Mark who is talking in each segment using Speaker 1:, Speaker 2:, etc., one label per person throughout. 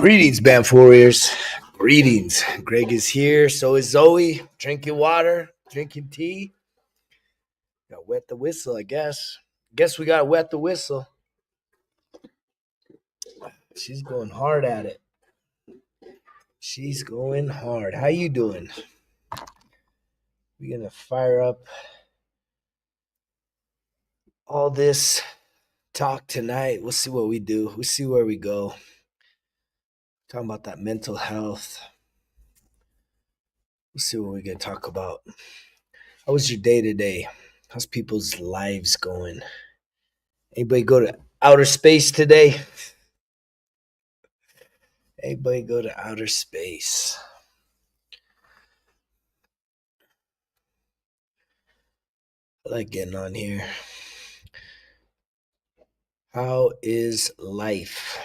Speaker 1: Greetings, Banff Warriors. Greetings. Greg is here. So is Zoe. Drinking water, drinking tea. Got wet the whistle, I guess. Guess we got wet the whistle. She's going hard at it. She's going hard. How you doing? We're gonna fire up all this talk tonight. We'll see what we do. We'll see where we go. Talking about that mental health. We'll see what we're gonna talk about. How was your day today? How's people's lives going? Anybody go to outer space today? Anybody go to outer space? I like getting on here. How is life?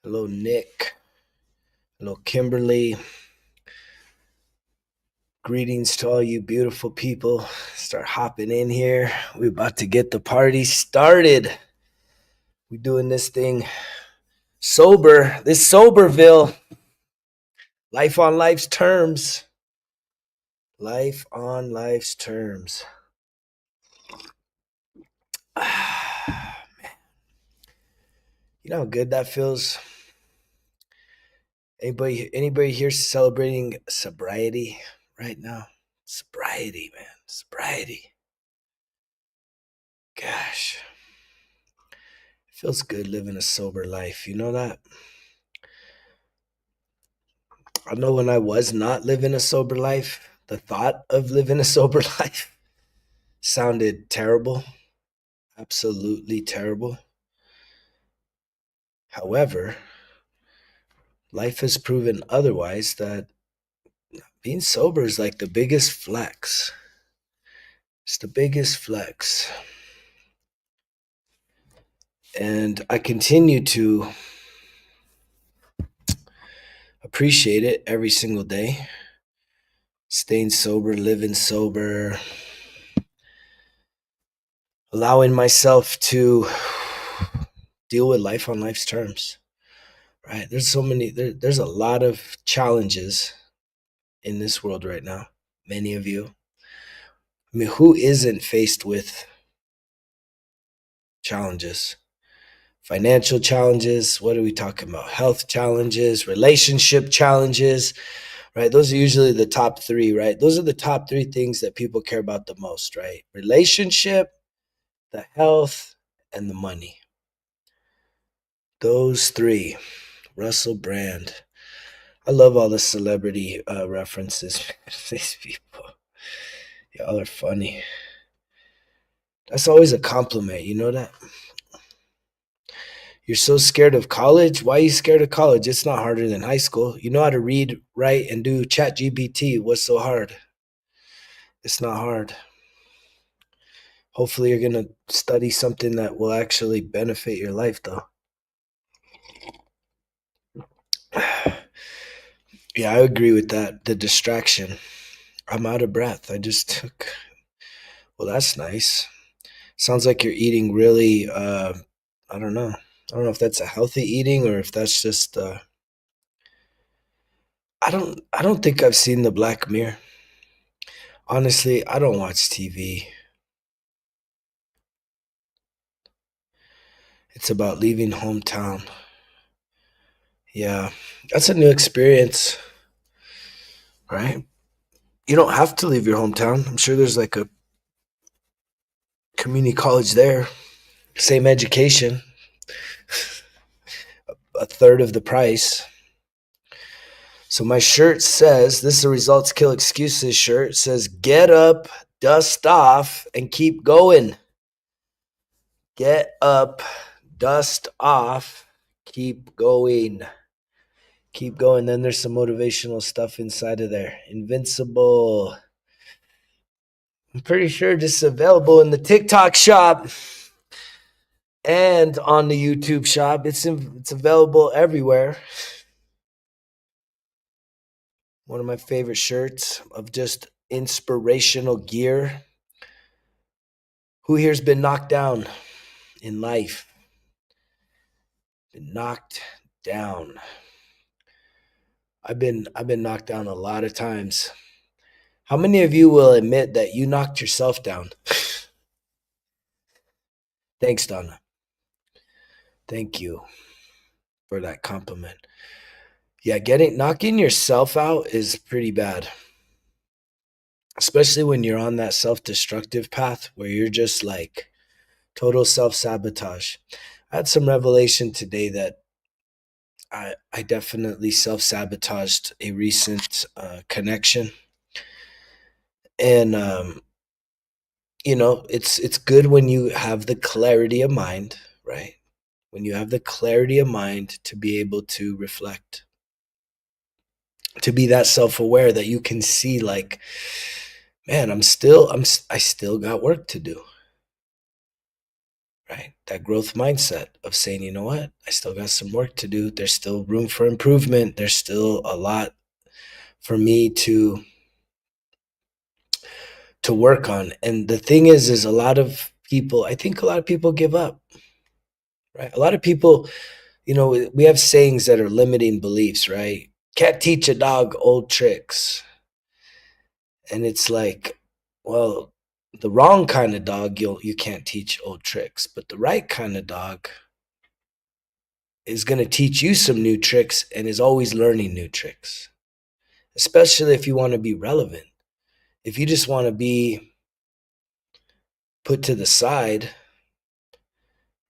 Speaker 1: Hello, Nick. Hello, Kimberly. Greetings to all you beautiful people. Start hopping in here. We're about to get the party started. We're doing this thing sober. This Soberville. Life on life's terms. Life on life's terms. Man. You know how good that feels? Anybody here celebrating sobriety right now? Sobriety, man. Sobriety. Gosh. It feels good living a sober life. You know that? I know when I was not living a sober life, the thought of living a sober life sounded terrible. Absolutely terrible. However, life has proven otherwise, that being sober is like the biggest flex. It's the biggest flex. And I continue to appreciate it every single day. Staying sober, living sober, allowing myself to deal with life on life's terms. Right? There's a lot of challenges in this world right now. Many of you. I mean, who isn't faced with challenges? Financial challenges. What are we talking about? Health challenges, relationship challenges, right? Those are usually the top three, right? Those are the top three things that people care about the most, right? Relationship, the health, and the money. Those three. Russell Brand. I love all the celebrity references. These people. Y'all are funny. That's always a compliment, you know that? You're so scared of college? Why are you scared of college? It's not harder than high school. You know how to read, write, and do chat GPT. What's so hard? It's not hard. Hopefully you're going to study something that will actually benefit your life, though. Yeah, I agree with that. The distraction. I'm out of breath. I just took... Well, that's nice. Sounds like you're eating really, I don't know. I don't know if that's a healthy eating or if that's just, I don't think I've seen the Black Mirror. Honestly, I don't watch TV. It's about leaving hometown. Yeah, that's a new experience, right? You don't have to leave your hometown. I'm sure there's like a community college there, same education, a third of the price. So my shirt says, this is a Results Kill Excuses shirt. It says, get up, dust off, and keep going. Get up, dust off, keep going. Keep going. Then there's some motivational stuff inside of there. Invincible. I'm pretty sure this is available in the TikTok shop and on the YouTube shop. It's available everywhere. One of my favorite shirts of just inspirational gear. Who here's been knocked down in life? Been knocked down. I've been knocked down a lot of times. How many of you will admit that you knocked yourself down? Thanks, Donna. Thank you for that compliment. Yeah, knocking yourself out is pretty bad. Especially when you're on that self-destructive path where you're just like total self-sabotage. I had some revelation today that I definitely self-sabotaged a recent connection. And it's good when you have the clarity of mind, right? When you have the clarity of mind to be able to reflect, to be that self-aware that you can see like, man, I still got work to do, right? That growth mindset of saying, you know what, I still got some work to do. There's still room for improvement. There's still a lot for me to work on. And the thing is I think a lot of people give up, right? A lot of people, we have sayings that are limiting beliefs, right? Can't teach a dog old tricks. And it's like, well, the wrong kind of dog, you can't teach old tricks, but the right kind of dog is going to teach you some new tricks and is always learning new tricks, especially if you want to be relevant. If you just want to be put to the side,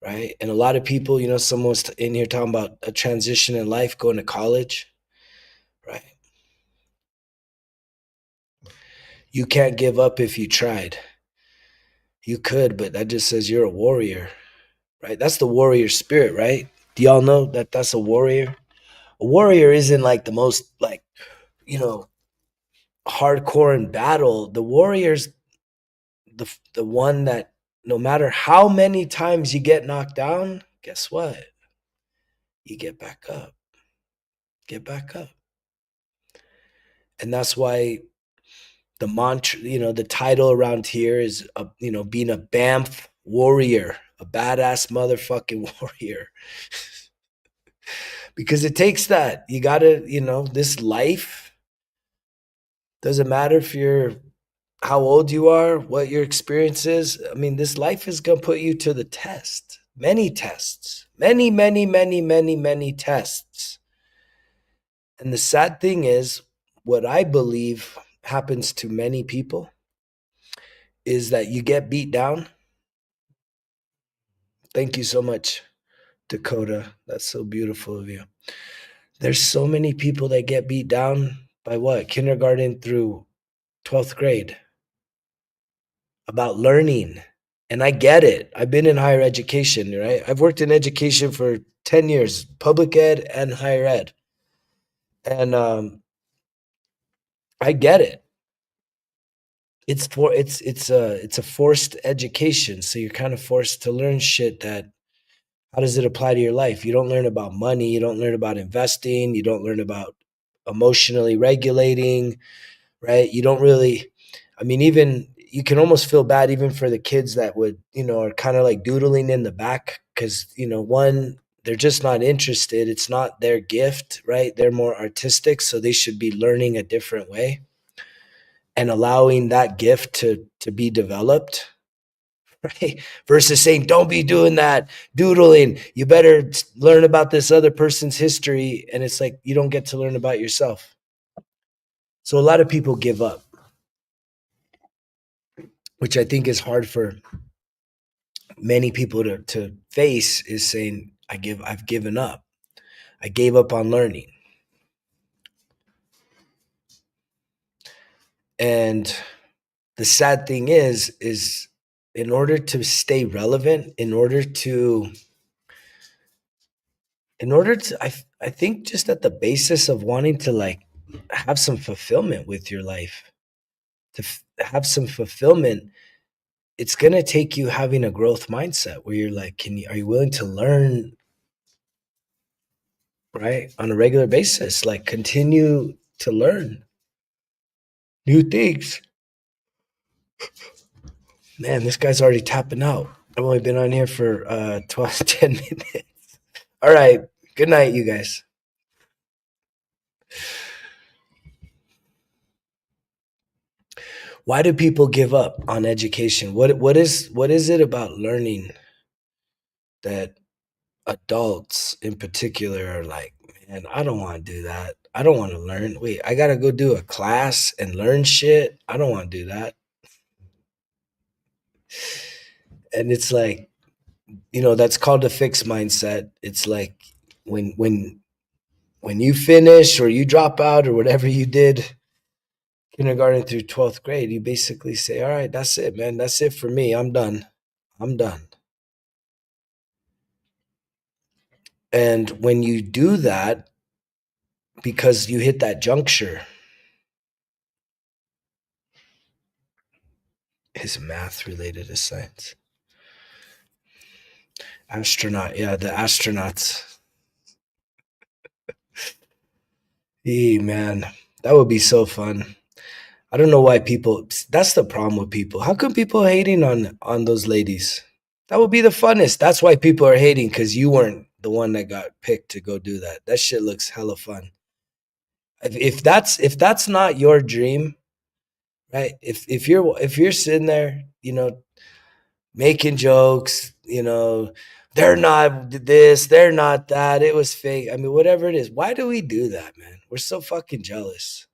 Speaker 1: right? And a lot of people, someone's in here talking about a transition in life, going to college, right? You can't give up if you tried. You could, but that just says you're a warrior, right? That's the warrior spirit, right? Do y'all know that that's a warrior? A warrior isn't like the most like, you know, hardcore in battle. The warrior's the one that no matter how many times you get knocked down, guess what? You get back up. Get back up. And that's why the mantra, the title around here is, being a BAMF warrior, a badass motherfucking warrior. Because it takes that. You gotta, this life doesn't matter if you're how old you are, what your experience is. I mean, this life is gonna put you to the test. Many tests. Many, many, many, many, many tests. And the sad thing is, what I believe happens to many people is that you get beat down. Thank you so much, Dakota. That's so beautiful of you. There's so many people that get beat down by what? Kindergarten through 12th grade about learning. And I get it. I've been in higher education, right? I've worked in education for 10 years, public ed and higher ed. And I get it. It's a forced education. So you're kind of forced to learn shit that how does it apply to your life? You don't learn about money, you don't learn about investing, you don't learn about emotionally regulating, right? You don't really, I mean, even you can almost feel bad even for the kids that would, are kind of like doodling in the back because, one, they're just not interested. It's not their gift, right? They're more artistic, so they should be learning a different way and allowing that gift to be developed, right? Versus saying, don't be doing that, doodling. You better learn about this other person's history. And it's like, you don't get to learn about yourself. So a lot of people give up, which I think is hard for many people to face, is saying, I've given up. I gave up on learning. And the sad thing is in order to stay relevant, I think just at the basis of wanting to like have some fulfillment with your life, have some fulfillment, it's going to take you having a growth mindset where you're like, are you willing to learn, right? On a regular basis, like continue to learn new things. Man, this guy's already tapping out. I've only been on here for 10 minutes. All right. Good night, you guys. Why do people give up on education? What is it about learning that adults in particular are like, man, I don't want to do that. I don't want to learn. Wait, I got to go do a class and learn shit. I don't want to do that. And it's like, that's called a fixed mindset. It's like when you finish or you drop out or whatever you did, kindergarten through 12th grade, you basically say, all right, that's it, man. That's it for me. I'm done. I'm done. And when you do that, because you hit that juncture, is math related to science? Astronaut, yeah, the astronauts. Man, that would be so fun. I don't know why people. That's the problem with people. How come people are hating on those ladies? That would be the funnest. That's why people are hating, because you weren't the one that got picked to go do that. That shit looks hella fun. If that's not your dream, right? If you're sitting there, making jokes, they're not this, they're not that, it was fake. I mean, whatever it is. Why do we do that, man? We're so fucking jealous.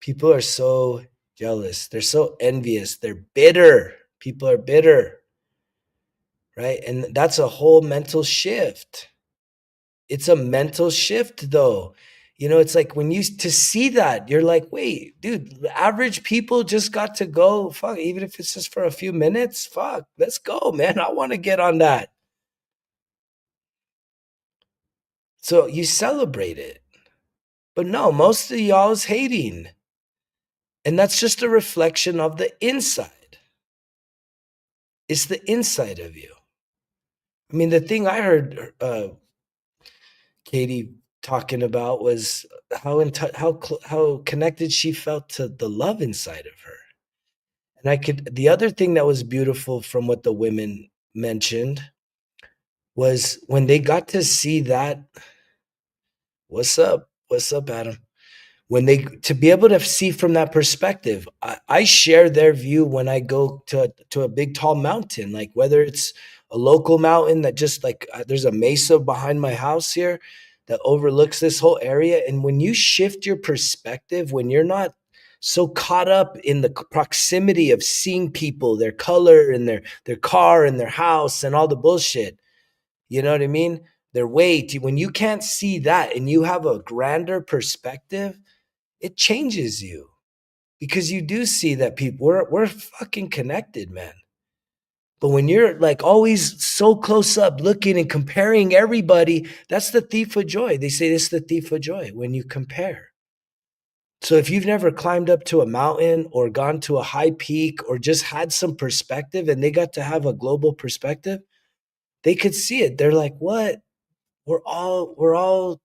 Speaker 1: People are so jealous. They're so envious. They're bitter. People are bitter, right? And that's a whole mental shift. It's a mental shift, though. It's like when you to see that, you're like, wait, dude, average people just got to go. Fuck, even if it's just for a few minutes, fuck, let's go, man. I want to get on that. So you celebrate it. But no, most of y'all is hating. And that's just a reflection of the inside. It's the inside of you. I mean, the thing I heard Katie talking about was how connected she felt to the love inside of her. And the other thing that was beautiful from what the women mentioned was when they got to see that. What's up, Adam? When they to be able to see from that perspective, I share their view when I go to a big tall mountain, like whether it's a local mountain that just like there's a mesa behind my house here that overlooks this whole area. And when you shift your perspective, when you're not so caught up in the proximity of seeing people, their color and their car and their house and all the bullshit, you know what I mean? Their weight, when you can't see that and you have a grander perspective, it changes you, because you do see that we're fucking connected, man. But when you're like always so close up looking and comparing everybody, that's the thief of joy. They say this is the thief of joy, when you compare. So if you've never climbed up to a mountain or gone to a high peak or just had some perspective and they got to have a global perspective, they could see it. They're like, what? We're all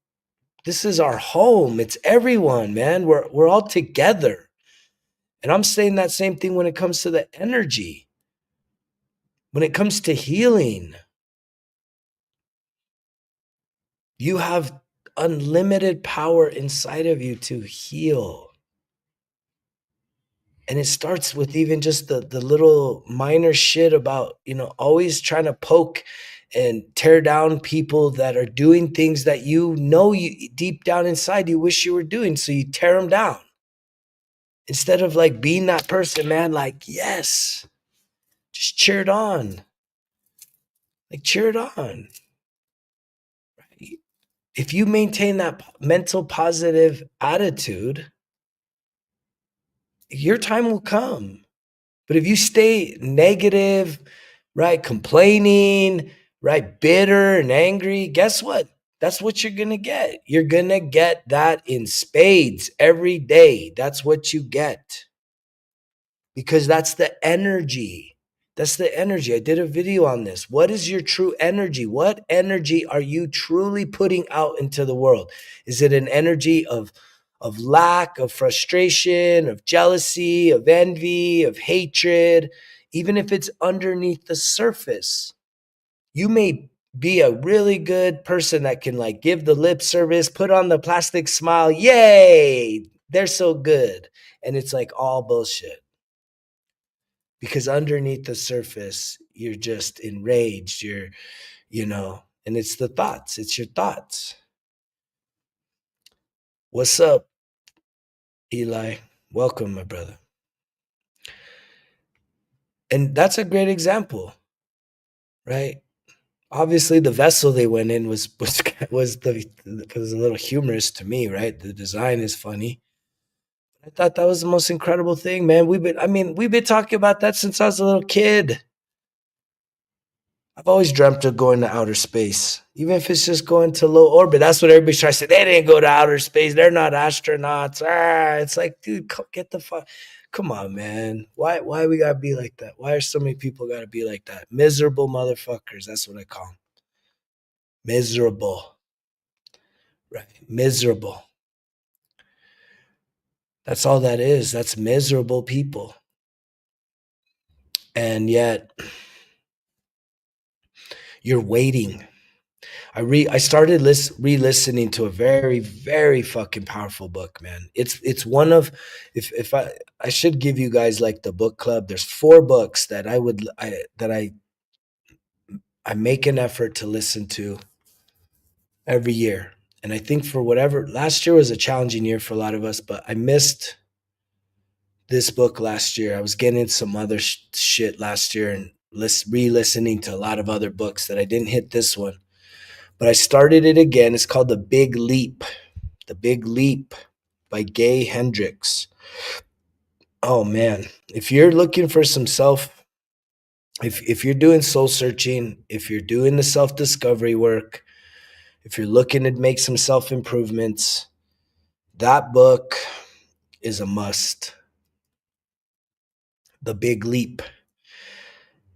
Speaker 1: this is our home. It's everyone, man. We're all together. And I'm saying that same thing when it comes to the energy, when it comes to healing. You have unlimited power inside of you to heal. And it starts with even just the little minor shit about, always trying to poke and tear down people that are doing things that you deep down inside you wish you were doing. So you tear them down. Instead of like being that person, man, like, yes, just cheer it on. Like, cheer it on. Right? If you maintain that mental positive attitude, your time will come. But if you stay negative, right, complaining, right, bitter and angry, guess what? That's what you're going to get. You're going to get that in spades every day. That's what you get. Because that's the energy. That's the energy. I did a video on this. What is your true energy? What energy are you truly putting out into the world? Is it an energy of lack, of frustration, of jealousy, of envy, of hatred? Even if it's underneath the surface, you may be a really good person that can like give the lip service, put on the plastic smile. Yay, they're so good. And it's like all bullshit. Because underneath the surface, you're just enraged. And it's the thoughts. It's your thoughts. What's up, Eli? Welcome, my brother. And that's a great example, right? Obviously, the vessel they went in was a little humorous to me, right? The design is funny. I thought that was the most incredible thing, man. We've been talking about that since I was a little kid. I've always dreamt of going to outer space, even if it's just going to low orbit. That's what everybody's trying to say. They didn't go to outer space. They're not astronauts. It's like, dude, get the fuck. Come on, man. Why we gotta be like that? Why are so many people gotta be like that? Miserable motherfuckers. That's what I call them. Miserable. Right. Miserable. That's all that is. That's miserable people. And yet you're waiting. I started re-listening to a very, very fucking powerful book, man. It's one of, if I should give you guys like the book club. There's 4 books that I make an effort to listen to every year. And I think for whatever, last year was a challenging year for a lot of us, but I missed this book last year. I was getting into some other shit last year and re-listening to a lot of other books that I didn't hit this one. But I started it again. It's called The Big Leap. The Big Leap by Gay Hendricks. Oh man, if you're looking for some if you're doing soul searching, if you're doing the self-discovery work, if you're looking to make some self-improvements, that book is a must. The Big Leap.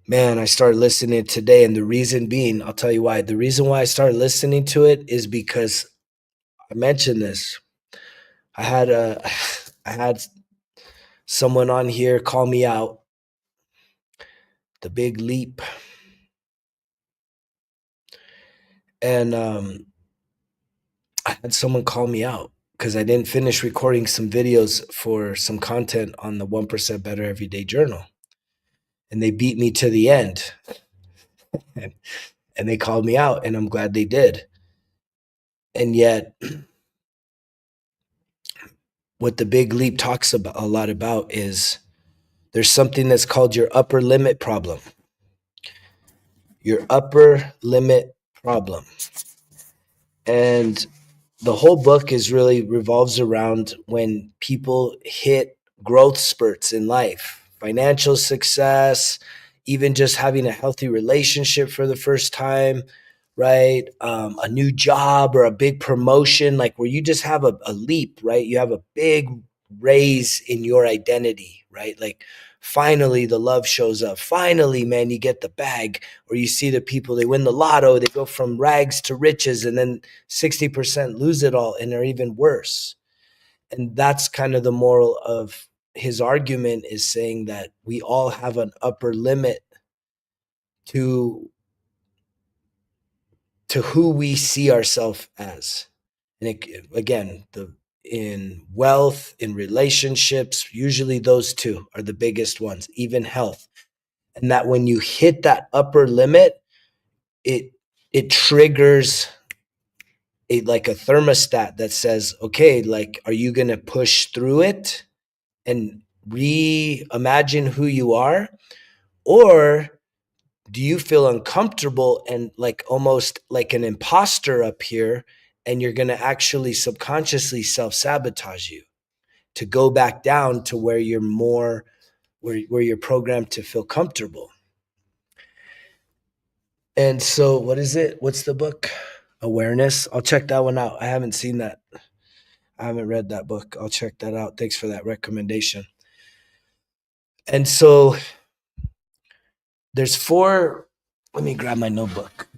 Speaker 1: Man, I started listening today, and the reason being, I'll tell you why. The reason why I started listening to it is because I mentioned this. I had someone on here call me out. The Big Leap. And I had someone call me out because I didn't finish recording some videos for some content on the 1% Better Everyday Journal. And they beat me to the end. and they called me out, and I'm glad they did. And yet, what the Big Leap talks about a lot about is there's something that's called your upper limit problem. Your upper limit problem. And the whole book is really revolves around when people hit growth spurts in life, financial success, even just having a healthy relationship for the first time, right? A new job or a big promotion, like where you just have a leap, right? You have a big raise in your identity, right? Like finally the love shows up. Finally, man, you get the bag. Or you see the people, they win the lotto, they go from rags to riches, and then 60% lose it all and are even worse. And that's kind of the moral of his argument, is saying that we all have an upper limit to who we see ourselves as. And again, in wealth, in relationships, usually those two are the biggest ones, even health. And that when you hit that upper limit, it triggers like a thermostat that says, okay, like, are you going to push through it and reimagine who you are? Or do you feel uncomfortable and like almost like an imposter up here, and you're going to actually subconsciously self-sabotage you to go back down to where you're more, where you're programmed to feel comfortable? And so what is it? What's the book? Awareness. I'll check that one out. I haven't seen that. I haven't read that book. I'll check that out. Thanks for that recommendation. And so there's 4. Let me grab my notebook.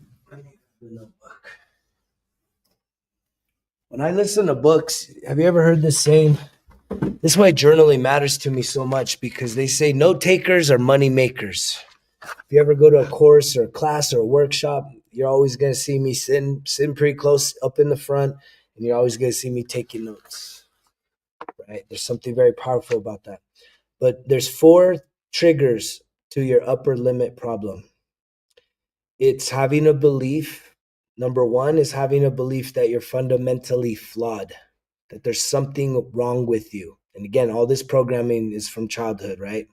Speaker 1: When I listen to books, have you ever heard this saying? This is why journaling matters to me so much, because they say note takers are money makers. If you ever go to a course or a class or a workshop, you're always going to see me sitting pretty close up in the front, and you're always going to see me taking notes, right? There's something very powerful about that. But there's four triggers to your upper limit problem. It's having a belief. Number one is having a belief that you're fundamentally flawed, that there's something wrong with you. And again, all this programming is from childhood, right?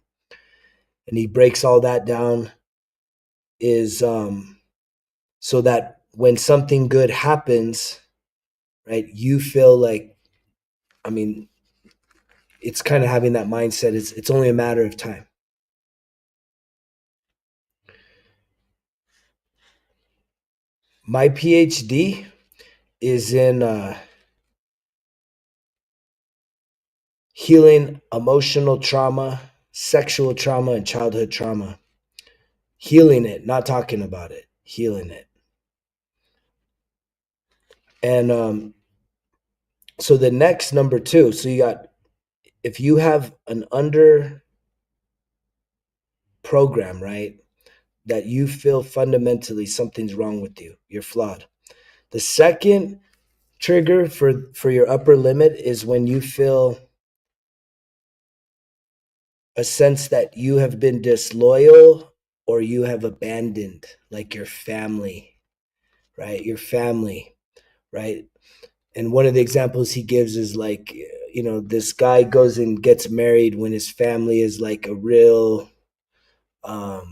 Speaker 1: And he breaks all that down is so that when something good happens, right, you feel like, I mean, it's kind of having that mindset. It's only a matter of time. My PhD is in healing emotional trauma, sexual trauma, and childhood trauma. Healing it, not talking about it, healing it. And so the next number two, so you got, if you have an under program, right, that you feel fundamentally something's wrong with you, you're flawed. The second trigger for your upper limit is when you feel a sense that you have been disloyal or you have abandoned, like your family, right? Your family, right? And one of the examples he gives is like, this guy goes and gets married when his family is like a real, kind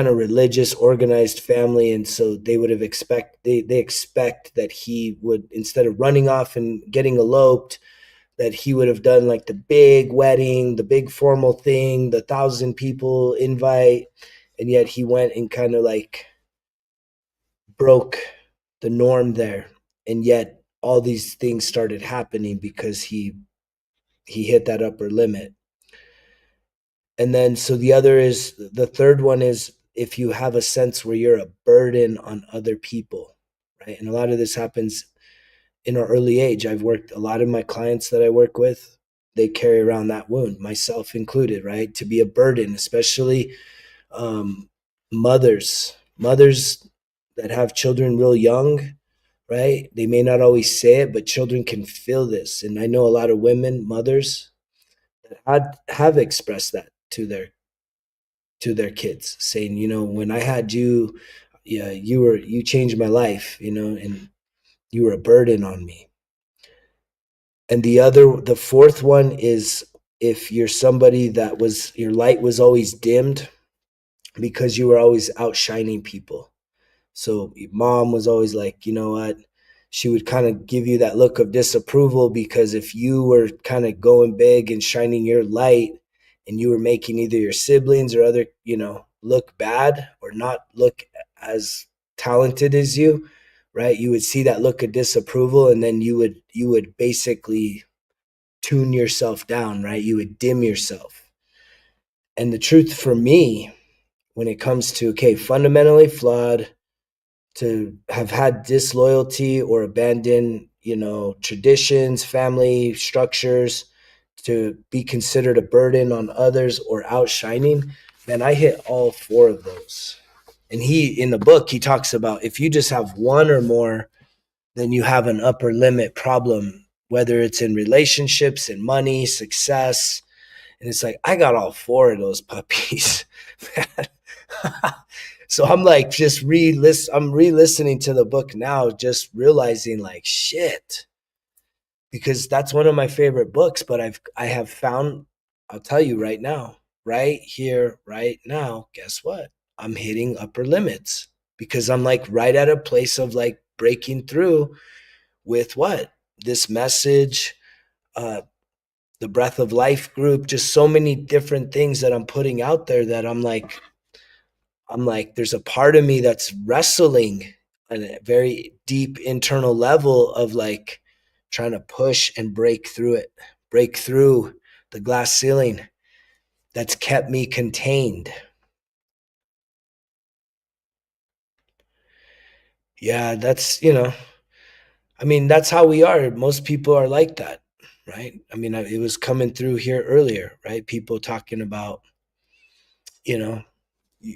Speaker 1: of religious, organized family. And so they would have they expect that he would, instead of running off and getting eloped, that he would have done like the big wedding, the big formal thing, the 1,000 people invite. And yet he went and kind of like broke the norm there. And yet all these things started happening because he hit that upper limit. And then so the third one is if you have a sense where you're a burden on other people, right? And a lot of this happens in our early age. I've worked, a lot of my clients that I work with, they carry around that wound, myself included, right? To be a burden, especially mothers that have children real young, right? They may not always say it, but children can feel this. And I know a lot of women, mothers, that have expressed that to their kids, saying, when I had you, yeah, you changed my life, and you were a burden on me. And the fourth one is if you're somebody that was, your light was always dimmed because you were always outshining people. So mom was always like, you know what? She would kind of give you that look of disapproval because if you were kind of going big and shining your light and you were making either your siblings or other, look bad or not look as talented as you, right? You would see that look of disapproval and then you would basically tune yourself down, right? You would dim yourself. And the truth for me, when it comes to, okay, fundamentally flawed, to have had disloyalty or abandon, traditions, family structures, to be considered a burden on others or outshining, man, I hit all four of those. And in the book, he talks about if you just have one or more, then you have an upper limit problem, whether it's in relationships and money, success. And it's like, I got all four of those puppies. So I'm like, I'm re-listening to the book now, just realizing like, shit, because that's one of my favorite books. But I have found, I'll tell you right now, right here, right now, guess what? I'm hitting upper limits because I'm like right at a place of like breaking through with what? This message, the Breath of Life group, just so many different things that I'm putting out there that I'm like, there's a part of me that's wrestling on a very deep internal level of like trying to push and break through the glass ceiling that's kept me contained. Yeah, that's how we are. Most people are like that, right? It was coming through here earlier, right? People talking about, you know,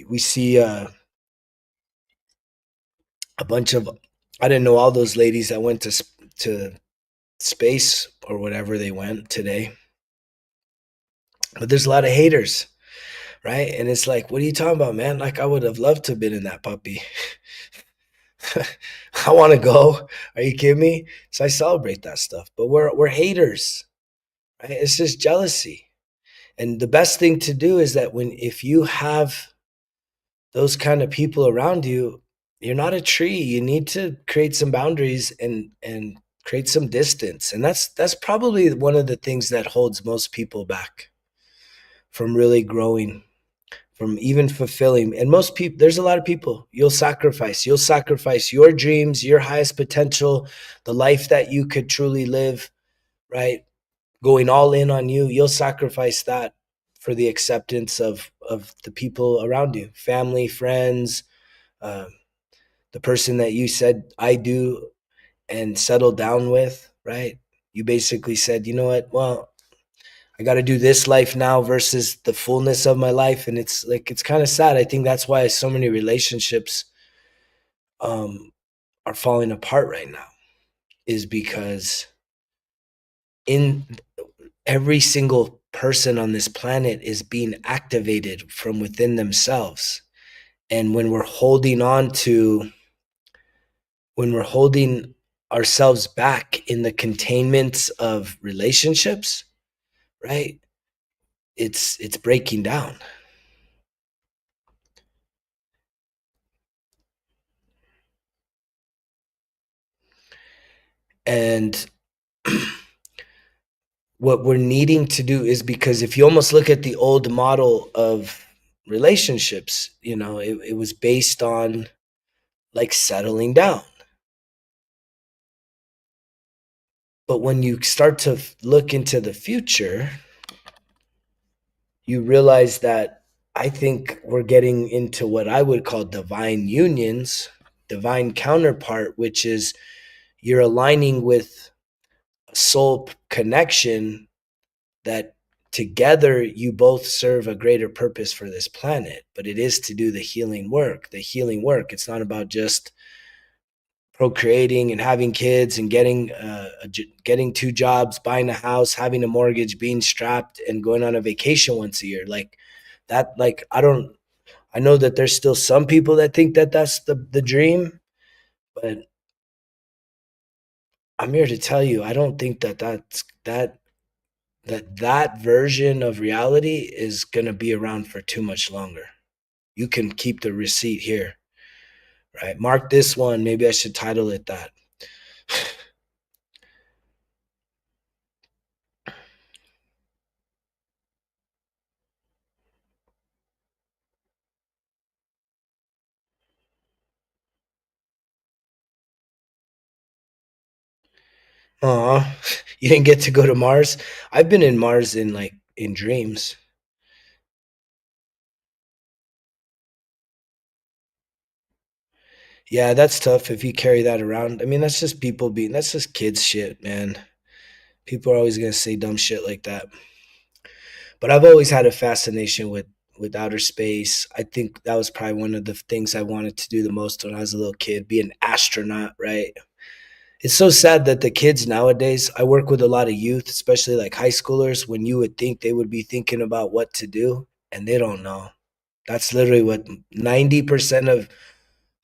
Speaker 1: we see a bunch of, I didn't know all those ladies that went to space or whatever they went today, but there's a lot of haters, right? And it's like, what are you talking about, man? Like, I would have loved to have been in that puppy. I want to go. Are you kidding me? So I celebrate that stuff. But we're haters, right? It's just jealousy. And the best thing to do is that when if you have those kind of people around you, you're not a tree. You need to create some boundaries and create some distance. And that's probably one of the things that holds most people back from really growing, from even fulfilling. And most people, there's a lot of people you'll sacrifice your dreams, your highest potential, the life that you could truly live, right? Going all in on you, you'll sacrifice that for the acceptance of the people around you, family, friends, uh, the person that you said I do and settled down with, right? You basically said, you know what, well, I got to do this life now versus the fullness of my life. And it's like, it's kind of sad. I think that's why so many relationships um, are falling apart right now, is because in every single person on this planet is being activated from within themselves. And when we're holding ourselves back in the containments of relationships, right? It's breaking down. And what we're needing to do is, because if you almost look at the old model of relationships, it was based on like settling down. But when you start to look into the future, you realize that I think we're getting into what I would call divine unions, divine counterpart, which is you're aligning with a soul connection that together you both serve a greater purpose for this planet. But it is to do the healing work. The healing work, it's not about just procreating and having kids and getting two jobs, buying a house, having a mortgage, being strapped, and going on a vacation once a year. Like that, like I know that there's still some people that think that that's the dream, but I'm here to tell you, I don't think that version of reality is going to be around for too much longer. You can keep the receipt here, right? Mark this one. Maybe I should title it that. Aw, you didn't get to go to Mars? I've been in Mars in dreams. Yeah, that's tough if you carry that around. I mean, that's just kids shit, man. People are always gonna say dumb shit like that. But I've always had a fascination with outer space. I think that was probably one of the things I wanted to do the most when I was a little kid, be an astronaut, right? It's so sad that the kids nowadays, I work with a lot of youth, especially like high schoolers, when you would think they would be thinking about what to do, and they don't know. That's literally what 90% of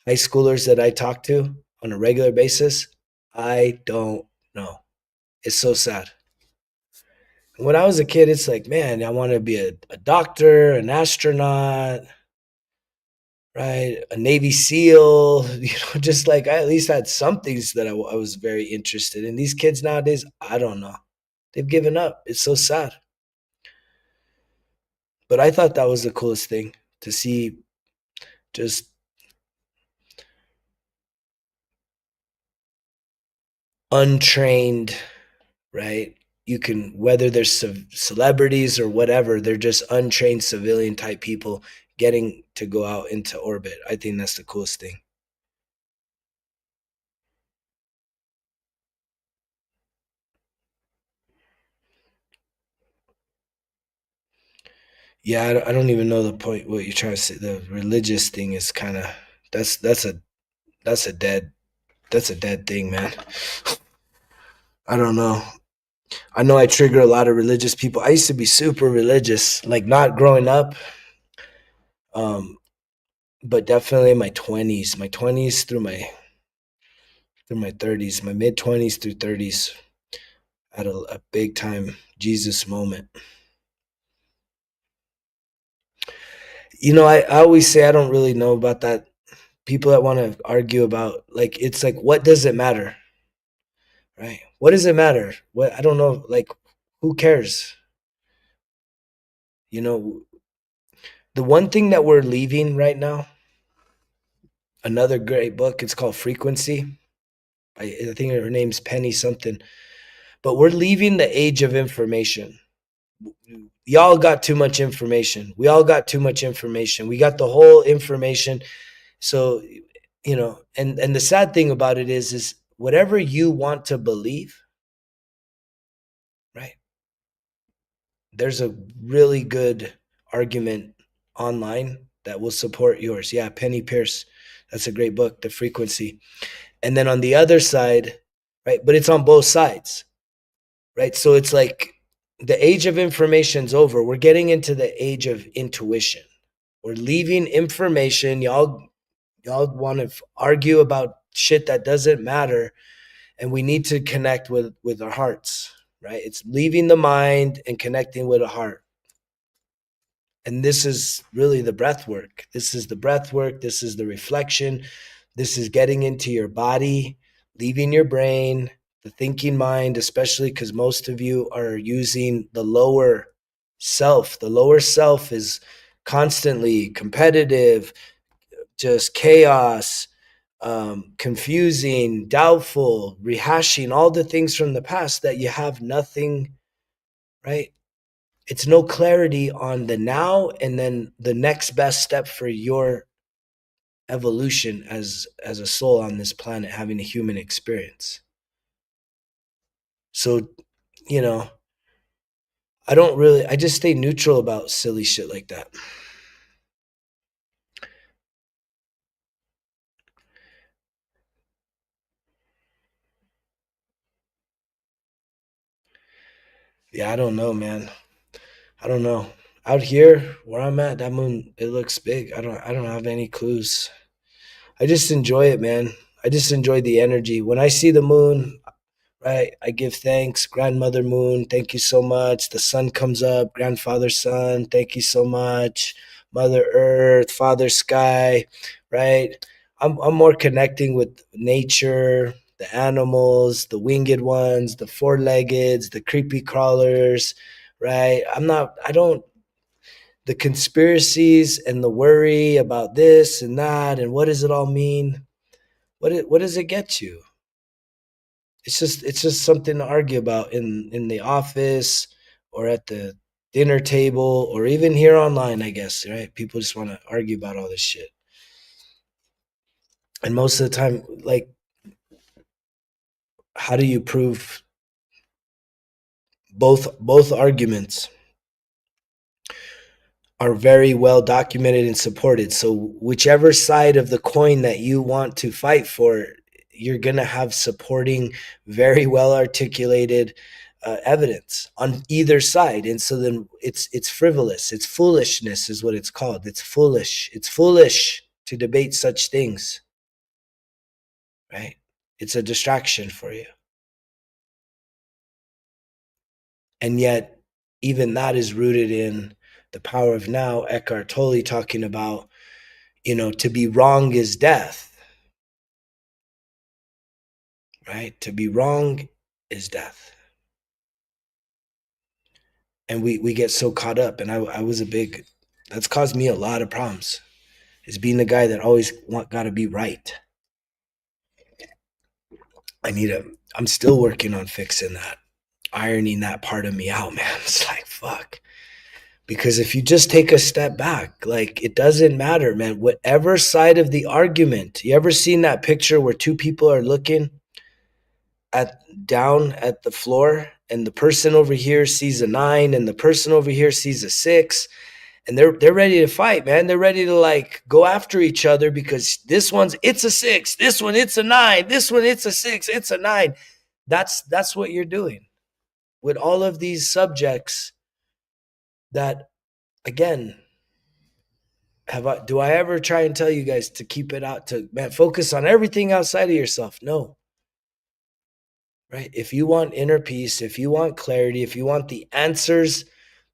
Speaker 1: high schoolers that I talk to on a regular basis, I don't know. It's so sad. When I was a kid, it's like, man, I want to be a doctor, an astronaut, right? A Navy SEAL, just like I at least had some things that I was very interested in. These kids nowadays, I don't know. They've given up. It's so sad. But I thought that was the coolest thing to see, just untrained, right? You can, whether they're celebrities or whatever, they're just untrained civilian type people getting to go out into orbit. I think that's the coolest thing. Yeah, I don't even know the point what you're trying to say. The religious thing is kind of, that's a that's a dead thing, man. I don't know. I know I trigger a lot of religious people. I used to be super religious, like not growing up, um, but definitely in my 20s, through my 30s, my mid 20s through 30s, at a big time Jesus moment. I always say I don't really know about that. People that want to argue about, like, it's like, what does it matter, right? What does it matter? What, I don't know, like, who cares? You know, the one thing that we're leaving right now, another great book, it's called Frequency. I think her name's Penny something, but we're leaving the age of information. Y'all got too much information. We all got too much information. We got the whole information. So, and the sad thing about it is whatever you want to believe, right? There's a really good argument online that will support yours. Yeah, Penny Pierce. That's a great book, The Frequency. And then on the other side, right? But it's on both sides, right? So it's like the age of information's over. We're getting into the age of intuition. We're leaving information. Y'all want to argue about shit that doesn't matter, and we need to connect with our hearts, right? It's leaving the mind and connecting with a heart. And this is really the breath work. This is the breath work. This is the reflection. This is getting into your body, leaving your brain, the thinking mind, especially because most of you are using the lower self. The lower self is constantly competitive, just chaos, confusing, doubtful, rehashing all the things from the past that you have nothing, right? It's no clarity on the now and then the next best step for your evolution as a soul on this planet, having a human experience. So, you know, I just stay neutral about silly shit like that. Yeah, I don't know, man. I don't know. Out here where I'm at, that moon, it looks big. I don't have any clues. I just enjoy it, man. I just enjoy the energy. When I see the moon, right, I give thanks. Grandmother moon, thank you so much. The sun comes up, grandfather sun, thank you so much. Mother earth, father sky, right? I'm more connecting with nature, the animals, the winged ones, the four-leggeds, the creepy crawlers, right? I don't, the conspiracies and the worry about this and that and what does it all mean? What does it get you? It's just something to argue about in the office or at the dinner table or even here online, I guess, right? People just want to argue about all this shit. And most of the time, like, how do you prove both arguments are very well documented and supported. So whichever side of the coin that you want to fight for, you're going to have supporting, very well articulated evidence on either side. And so then it's frivolous. It's foolishness is what it's called. It's foolish. It's foolish to debate such things, right? It's a distraction for you. And yet, even that is rooted in the power of now. Eckhart Tolle talking about, to be wrong is death, right? To be wrong is death. And we get so caught up. And that's caused me a lot of problems, is being the guy that always got to be right. I'm still working on fixing that, ironing that part of me out, man. It's like, fuck. Because if you just take a step back, like, it doesn't matter, man. Whatever side of the argument, you ever seen that picture where two people are looking down at the floor and the person over here sees a 9 and the person over here sees a 6, And they're ready to fight, man. They're ready to like go after each other because this one's it's a 6, this one it's a 9, this one it's a 6, it's a 9. That's what you're doing with all of these subjects that, again, do I ever try and tell you guys to keep it out, to, man, focus on everything outside of yourself? No. Right? If you want inner peace, if you want clarity, if you want the answers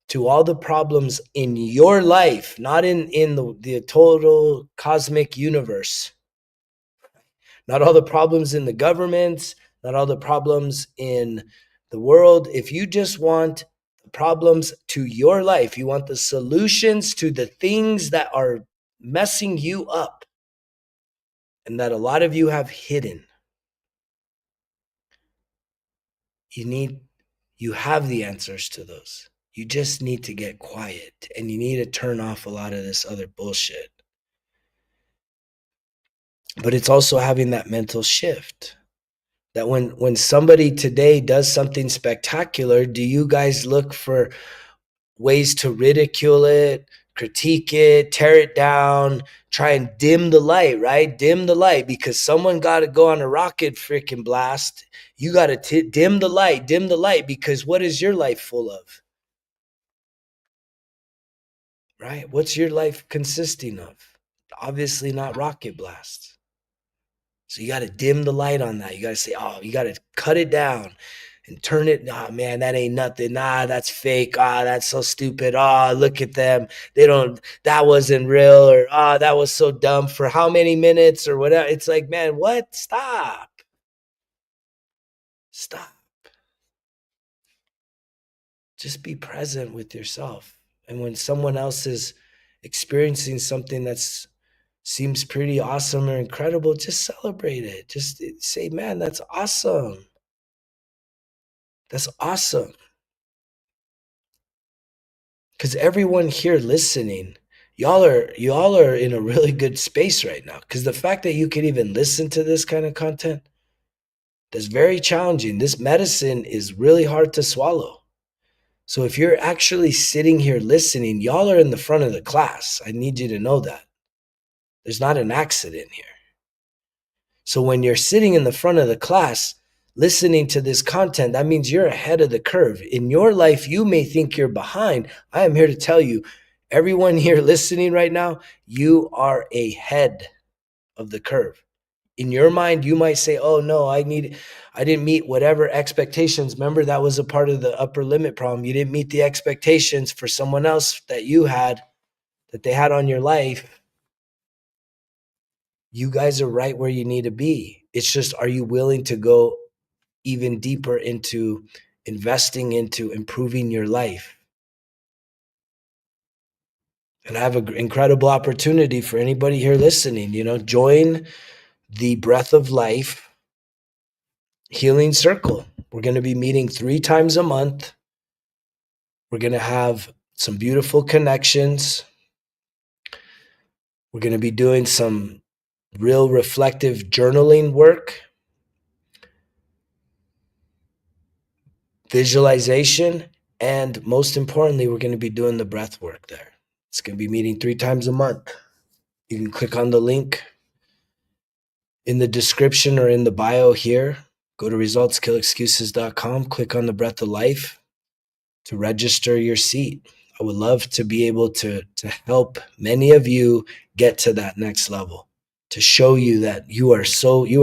Speaker 1: to all the problems in your life, not in the total cosmic universe, not all the problems in the governments, not all the problems in the world. If you just want the problems to your life, you want the solutions to the things that are messing you up and that a lot of you have hidden, you have the answers to those. You just need to get quiet and you need to turn off a lot of this other bullshit. But it's also having that mental shift that when somebody today does something spectacular, do you guys look for ways to ridicule it, critique it, tear it down, try and dim the light, right? Dim the light because someone got to go on a rocket freaking blast. You got to dim the light because what is your life full of? Right? What's your life consisting of? Obviously not rocket blasts. So you got to dim the light on that. You got to say, oh, you got to cut it down and turn it. Nah, man, that ain't nothing. Nah, that's fake. Ah, that's so stupid. Ah, look at them. That wasn't real. Or, that was so dumb for how many minutes or whatever. It's like, man, what? Stop. Stop. Just be present with yourself. And when someone else is experiencing something that's seems pretty awesome or incredible, just celebrate it. Just say, man, that's awesome. That's awesome. Because everyone here listening, y'all are in a really good space right now. Because the fact that you can even listen to this kind of content, that's very challenging. This medicine is really hard to swallow. So if you're actually sitting here listening, y'all are in the front of the class. I need you to know that. There's not an accident here. So when you're sitting in the front of the class, listening to this content, that means you're ahead of the curve. In your life, you may think you're behind. I am here to tell you, everyone here listening right now, you are ahead of the curve. In your mind, you might say, oh no, I didn't meet whatever expectations. Remember, that was a part of the upper limit problem. You didn't meet the expectations for someone else that they had on your life. You guys are right where you need to be. It's just, are you willing to go even deeper into investing into improving your life? And I have an incredible opportunity for anybody here listening, join the Breath of Life Healing Circle. We're going to be meeting 3 times a month. We're going to have some beautiful connections. We're going to be doing some real reflective journaling work, visualization, and most importantly, we're going to be doing the breath work there. It's going to be meeting 3 times a month. You can click on the link in the description or in the bio here. Go to resultskillexcuses.com, click on the Breath of Life to register your seat. I would love to be able to help many of you get to that next level, to show you that you are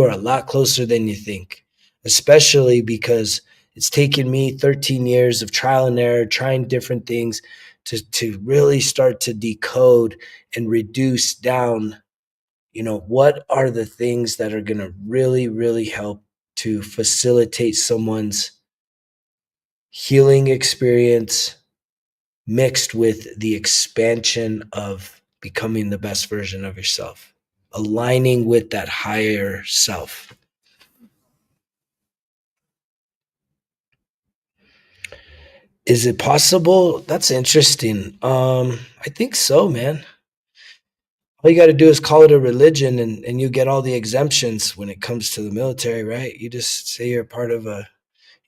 Speaker 1: a lot closer than you think, especially because it's taken me 13 years of trial and error, trying different things to really start to decode and reduce down, what are the things that are going to really, really help to facilitate someone's healing experience mixed with the expansion of becoming the best version of yourself, aligning with that higher self. Is it possible? That's interesting. I think so, man. All you got to do is call it a religion and you get all the exemptions when it comes to the military, right? You just say you're part of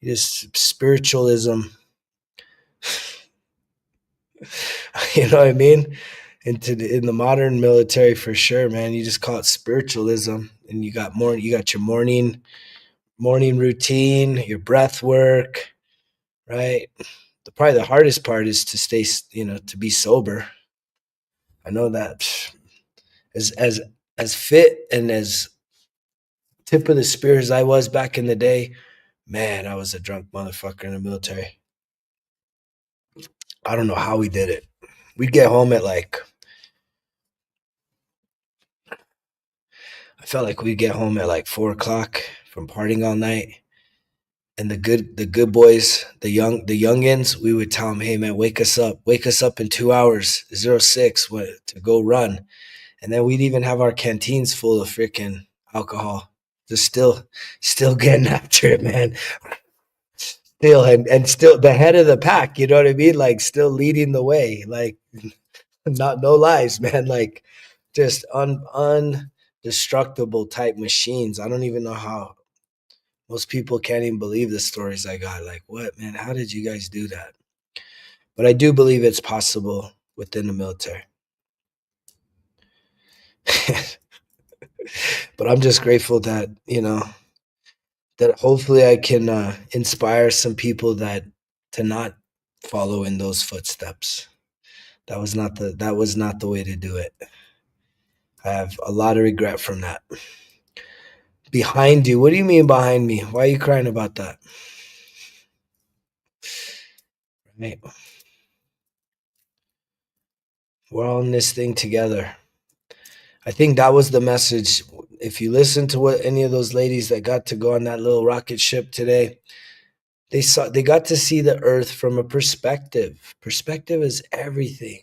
Speaker 1: spiritualism. You know what I mean? In the modern military, for sure, man. You just call it spiritualism, and you got your morning routine, your breath work, right? Probably the hardest part is to stay, to be sober. I know that as fit and as tip of the spear as I was back in the day, man, I was a drunk motherfucker in the military. I don't know how we did it. We'd get home at like, I felt like we'd get home at like 4 o'clock from partying all night. And the good boys, the youngins, we would tell them, hey man, wake us up in 2 hours, 06, to go run. And then we'd even have our canteens full of freaking alcohol. Just still getting after it, man. Still and still the head of the pack, you know what I mean? Like still leading the way. Like not no lies, man. Like just undestructible type machines. I don't even know how most people can't even believe the stories I got. Like, what, man? How did you guys do that? But I do believe it's possible within the military. But I'm just grateful that, that hopefully I can inspire some people that to not follow in those footsteps. That was not the way to do it. I have a lot of regret from that. Behind you? What do you mean behind me? Why are you crying about that? Right? We're all in this thing together. I think that was the message. If you listen to what any of those ladies that got to go on that little rocket ship today, they got to see the earth from a perspective. Perspective is everything.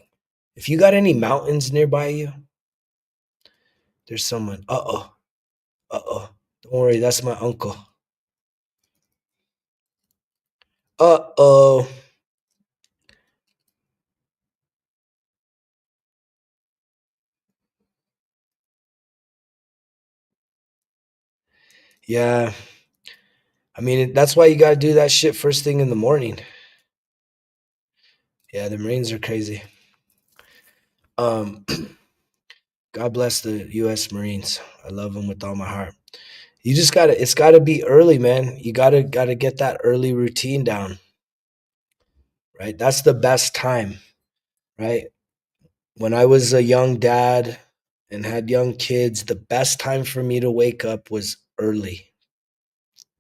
Speaker 1: If you got any mountains nearby you, there's someone. Uh-oh. Uh-oh. Don't worry, that's my uncle. Uh-oh. Yeah. I mean, that's why you got to do that shit first thing in the morning. Yeah, the Marines are crazy. Um, God bless the U.S. Marines. I love them with all my heart. You just gotta. It's gotta be early, man. You gotta get that early routine down. Right. That's the best time. Right. When I was a young dad and had young kids, the best time for me to wake up was early.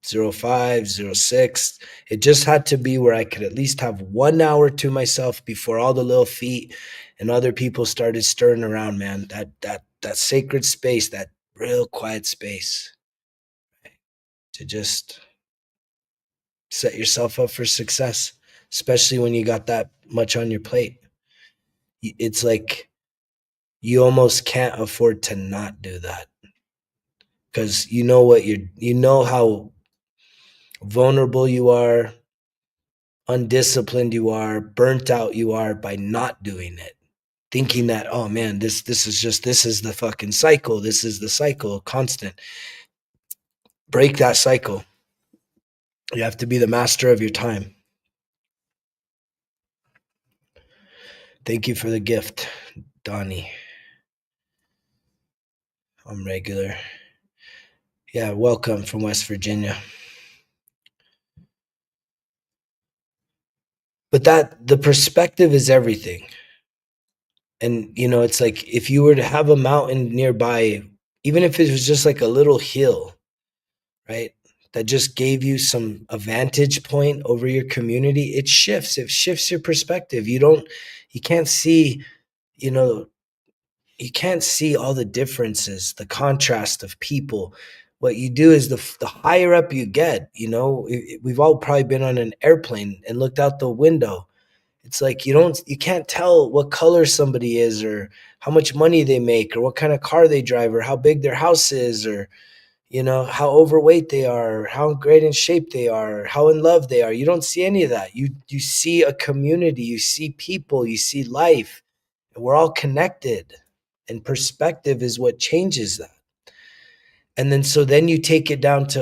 Speaker 1: 05, 06. It just had to be where I could at least have 1 hour to myself before all the little feet and other people started stirring around, man. That sacred space, that real quiet space to just set yourself up for success, especially when you got that much on your plate. It's like you almost can't afford to not do that because you know how vulnerable you are, undisciplined you are, burnt out you are by not doing it. Thinking that, oh man, this is the fucking cycle. This is the cycle, constant. Break that cycle. You have to be the master of your time. Thank you for the gift, Donnie. I'm regular. Yeah, welcome from West Virginia. But the perspective is everything. And it's like if you were to have a mountain nearby, even if it was just like a little hill, right? That just gave you a vantage point over your community, it shifts your perspective. You can't see, you know, you can't see all the differences, the contrast of people. What you do is the higher up you get, we've all probably been on an airplane and looked out the window. It's like you can't tell what color somebody is or how much money they make or what kind of car they drive or how big their house is or how overweight they are, how great in shape they are, how in love they are. You don't see any of that. You see a community, you see people, you see life, and we're all connected. And perspective is what changes that. And then you take it down to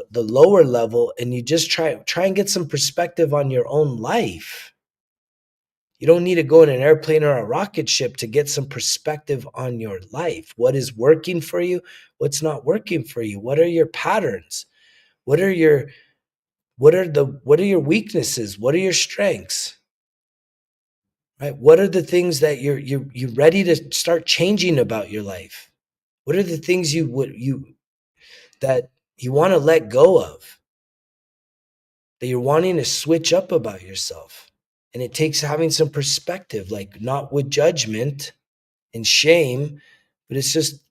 Speaker 1: the lower level, and you just try and get some perspective on your own life. You don't need to go in an airplane or a rocket ship to get some perspective on your life. What is working for you? What's not working for you? What are your patterns? What are your what are your weaknesses? What are your strengths? Right? What are the things that you're ready to start changing about your life? What are the things that you want to let go of? That you're wanting to switch up about yourself? And it takes having some perspective, like not with judgment and shame, but it's just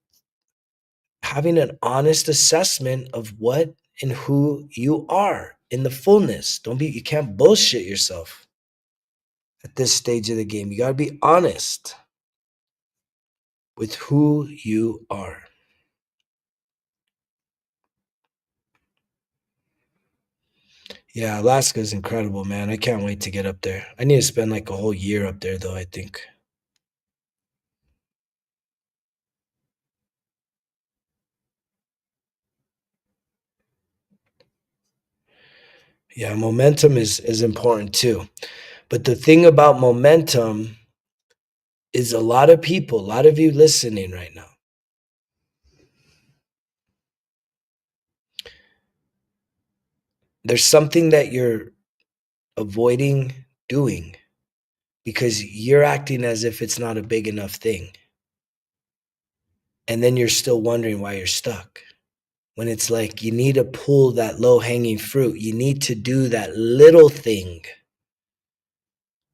Speaker 1: having an honest assessment of what and who you are in the fullness. You can't bullshit yourself at this stage of the game. You got to be honest with who you are. Yeah, Alaska is incredible, man. I can't wait to get up there. I need to spend like a whole year up there, though, I think. Yeah, momentum is important too. But the thing about momentum is a lot of people, a lot of you listening right now, there's something that you're avoiding doing because you're acting as if it's not a big enough thing. And then you're still wondering why you're stuck. When it's like you need to pull that low hanging fruit, you need to do that little thing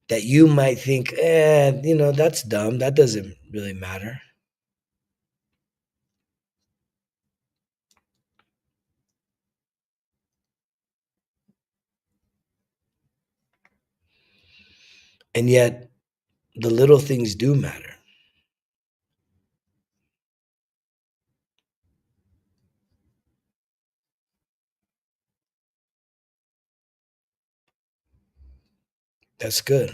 Speaker 1: that you might think, that's dumb. That doesn't really matter. And yet, the little things do matter. That's good.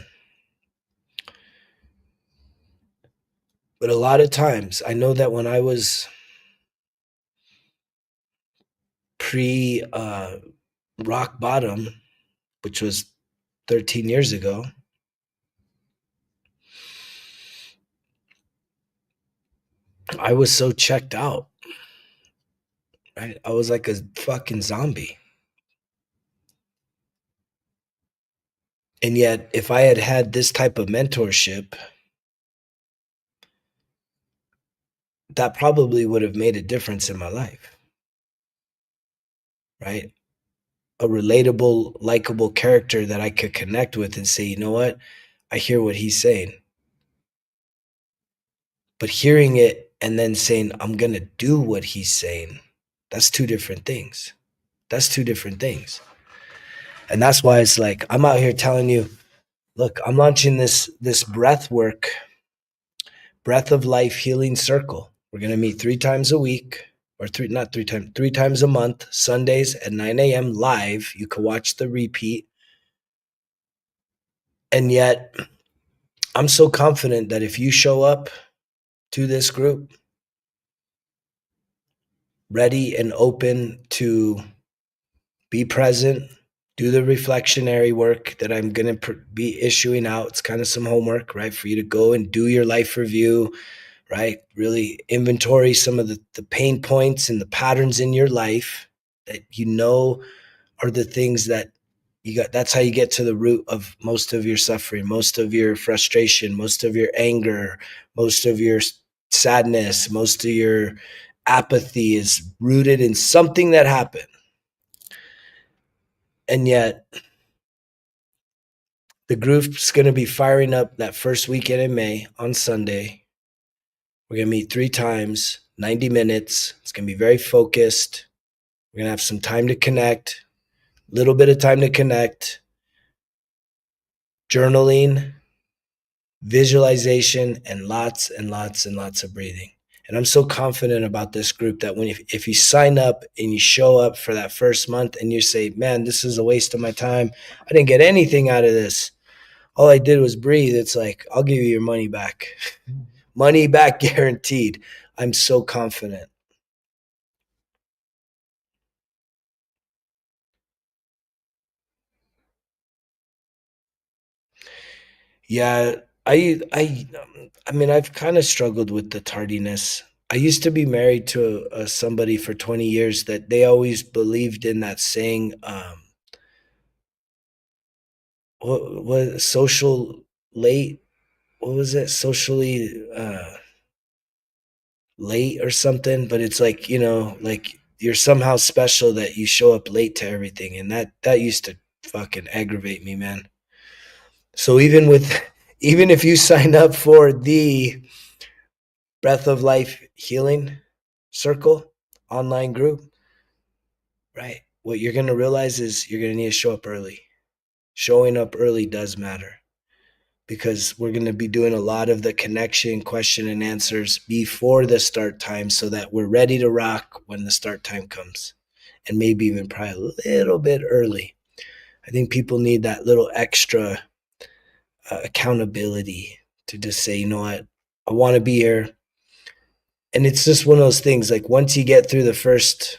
Speaker 1: But a lot of times, I know that when I was pre rock bottom, which was 13 years ago, I was so checked out, right? I was like a fucking zombie. And yet, if I had had this type of mentorship, that probably would have made a difference in my life, right? A relatable, likable character that I could connect with and say, you know what? I hear what he's saying. But hearing it and then saying, I'm going to do what he's saying, that's two different things. That's two different things. And that's why it's like, I'm out here telling you, look, I'm launching this breath of life healing circle. We're going to meet 3 times a week, or not 3 times, 3 times a month, Sundays at 9 a.m. live. You can watch the repeat. And yet, I'm so confident that if you show up to this group ready and open to be present, do the reflectionary work that I'm going to be issuing out. It's kind of some homework, right? For you to go and do your life review, right? Really inventory some of the pain points and the patterns in your life that you know are the things that you got. That's how you get to the root of most of your suffering, most of your frustration, most of your anger, most of your sadness, most of your apathy is rooted in something that happened. And yet the group's going to be firing up that first weekend in May on Sunday. We're going to meet 3 times, 90 minutes. It's going to be very focused. We're going to have some time to connect, a little bit of time to connect, journaling, visualization, and lots and lots and lots of breathing. And I'm so confident about this group that if you sign up and you show up for that first month and you say, man, this is a waste of my time. I didn't get anything out of this. All I did was breathe. It's like, I'll give you your money back. Money back guaranteed. I'm so confident. Yeah, I mean, I've kind of struggled with the tardiness. I used to be married to somebody for 20 years that they always believed in that saying, what social late, what was it? Socially late or something, but it's like, like you're somehow special that you show up late to everything, and that used to fucking aggravate me, man. So even if you sign up for the Breath of Life Healing Circle online group, right? What you're going to realize is you're going to need to show up early. Showing up early does matter because we're going to be doing a lot of the connection, question, and answers before the start time so that we're ready to rock when the start time comes, and maybe even probably a little bit early. I think people need that little extra accountability to just say, you know what, I want to be here. And it's just one of those things, like once you get through the first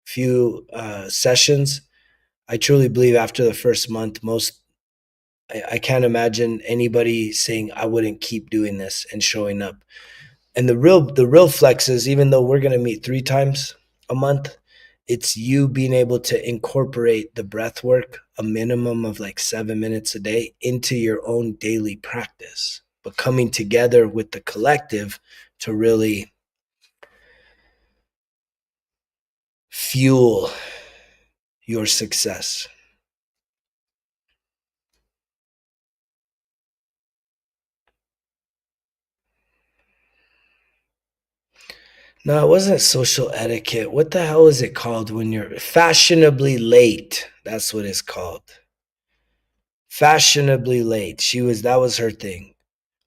Speaker 1: few sessions, I truly believe after the first month, I can't imagine anybody saying I wouldn't keep doing this and showing up. And the real flex is, even though we're going to meet 3 times a month, it's you being able to incorporate the breath work, a minimum of like 7 minutes a day, into your own daily practice, but coming together with the collective to really fuel your success. No, it wasn't social etiquette. What the hell is it called when you're fashionably late? That's what it's called. Fashionably late. That was her thing.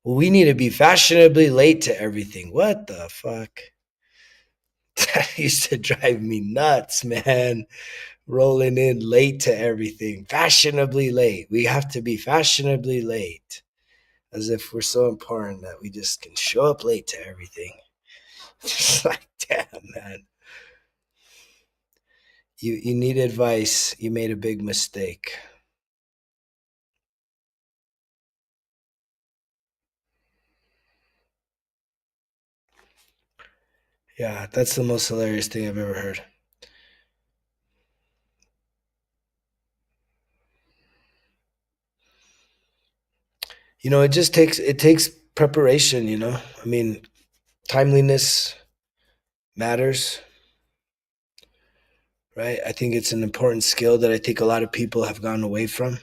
Speaker 1: Well, we need to be fashionably late to everything. What the fuck? That used to drive me nuts, man. Rolling in late to everything. Fashionably late. We have to be fashionably late. As if we're so important that we just can show up late to everything. Just like, damn, man. You need advice. You made a big mistake. Yeah, that's the most hilarious thing I've ever heard. It takes preparation, I mean, timeliness matters, right? I think it's an important skill that I think a lot of people have gone away from.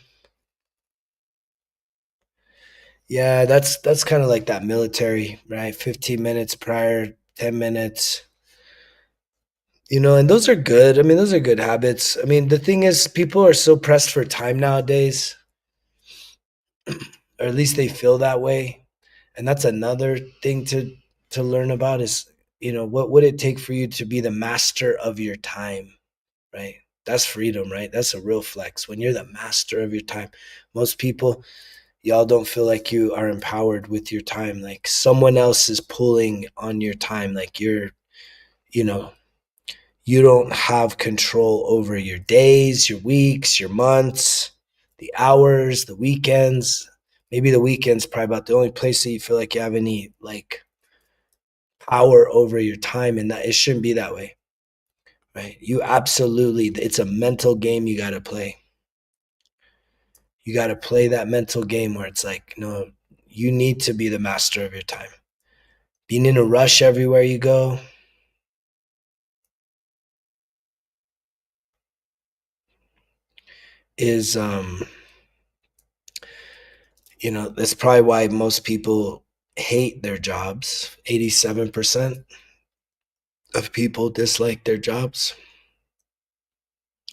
Speaker 1: Yeah, that's kind of like that military, right? 15 minutes prior, 10 minutes. And those are good. I mean, those are good habits. I mean, the thing is, people are so pressed for time nowadays, or at least they feel that way. And that's another thing to learn about is, what would it take for you to be the master of your time, right? That's freedom, right? That's a real flex when you're the master of your time. Most people, y'all don't feel like you are empowered with your time. Like someone else is pulling on your time. Like you know, you don't have control over your days, your weeks, your months, the hours, the weekends. Maybe the weekends probably about the only place that you feel like you have any like power over your time, and that it shouldn't be that way, right? You absolutely, it's a mental game you got to play. You got to play that mental game where it's like, no, you need to be the master of your time. Being in a rush everywhere you go is that's probably why most people hate their jobs. 87% of people dislike their jobs.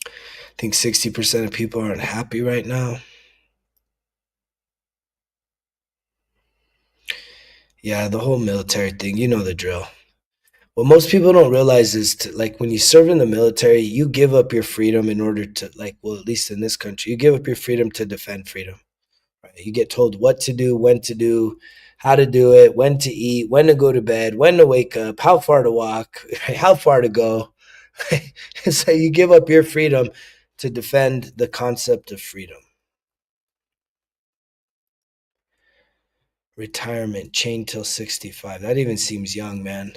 Speaker 1: I think 60% of people aren't happy right now. Yeah, the whole military thing, you know the drill. What most people don't realize is like when you serve in the military, you give up your freedom in order to, like, well, at least in this country, you give up your freedom to defend freedom. Right? You get told what to do, when to do, how to do it, when to eat, when to go to bed, when to wake up, how far to walk, how far to go. So you give up your freedom to defend the concept of freedom. Retirement, chain till 65. That even seems young, man.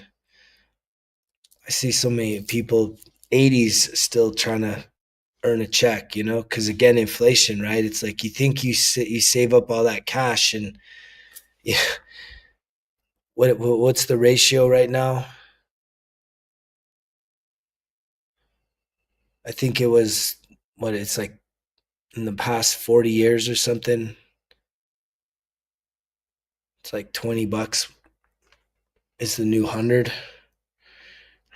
Speaker 1: I see so many people, 80s, still trying to earn a check, because again, inflation, right? It's like you think you save up all that cash, and yeah, what's the ratio right now? I think it was it's like in the past 40 years or something. It's like $20 is the new 100.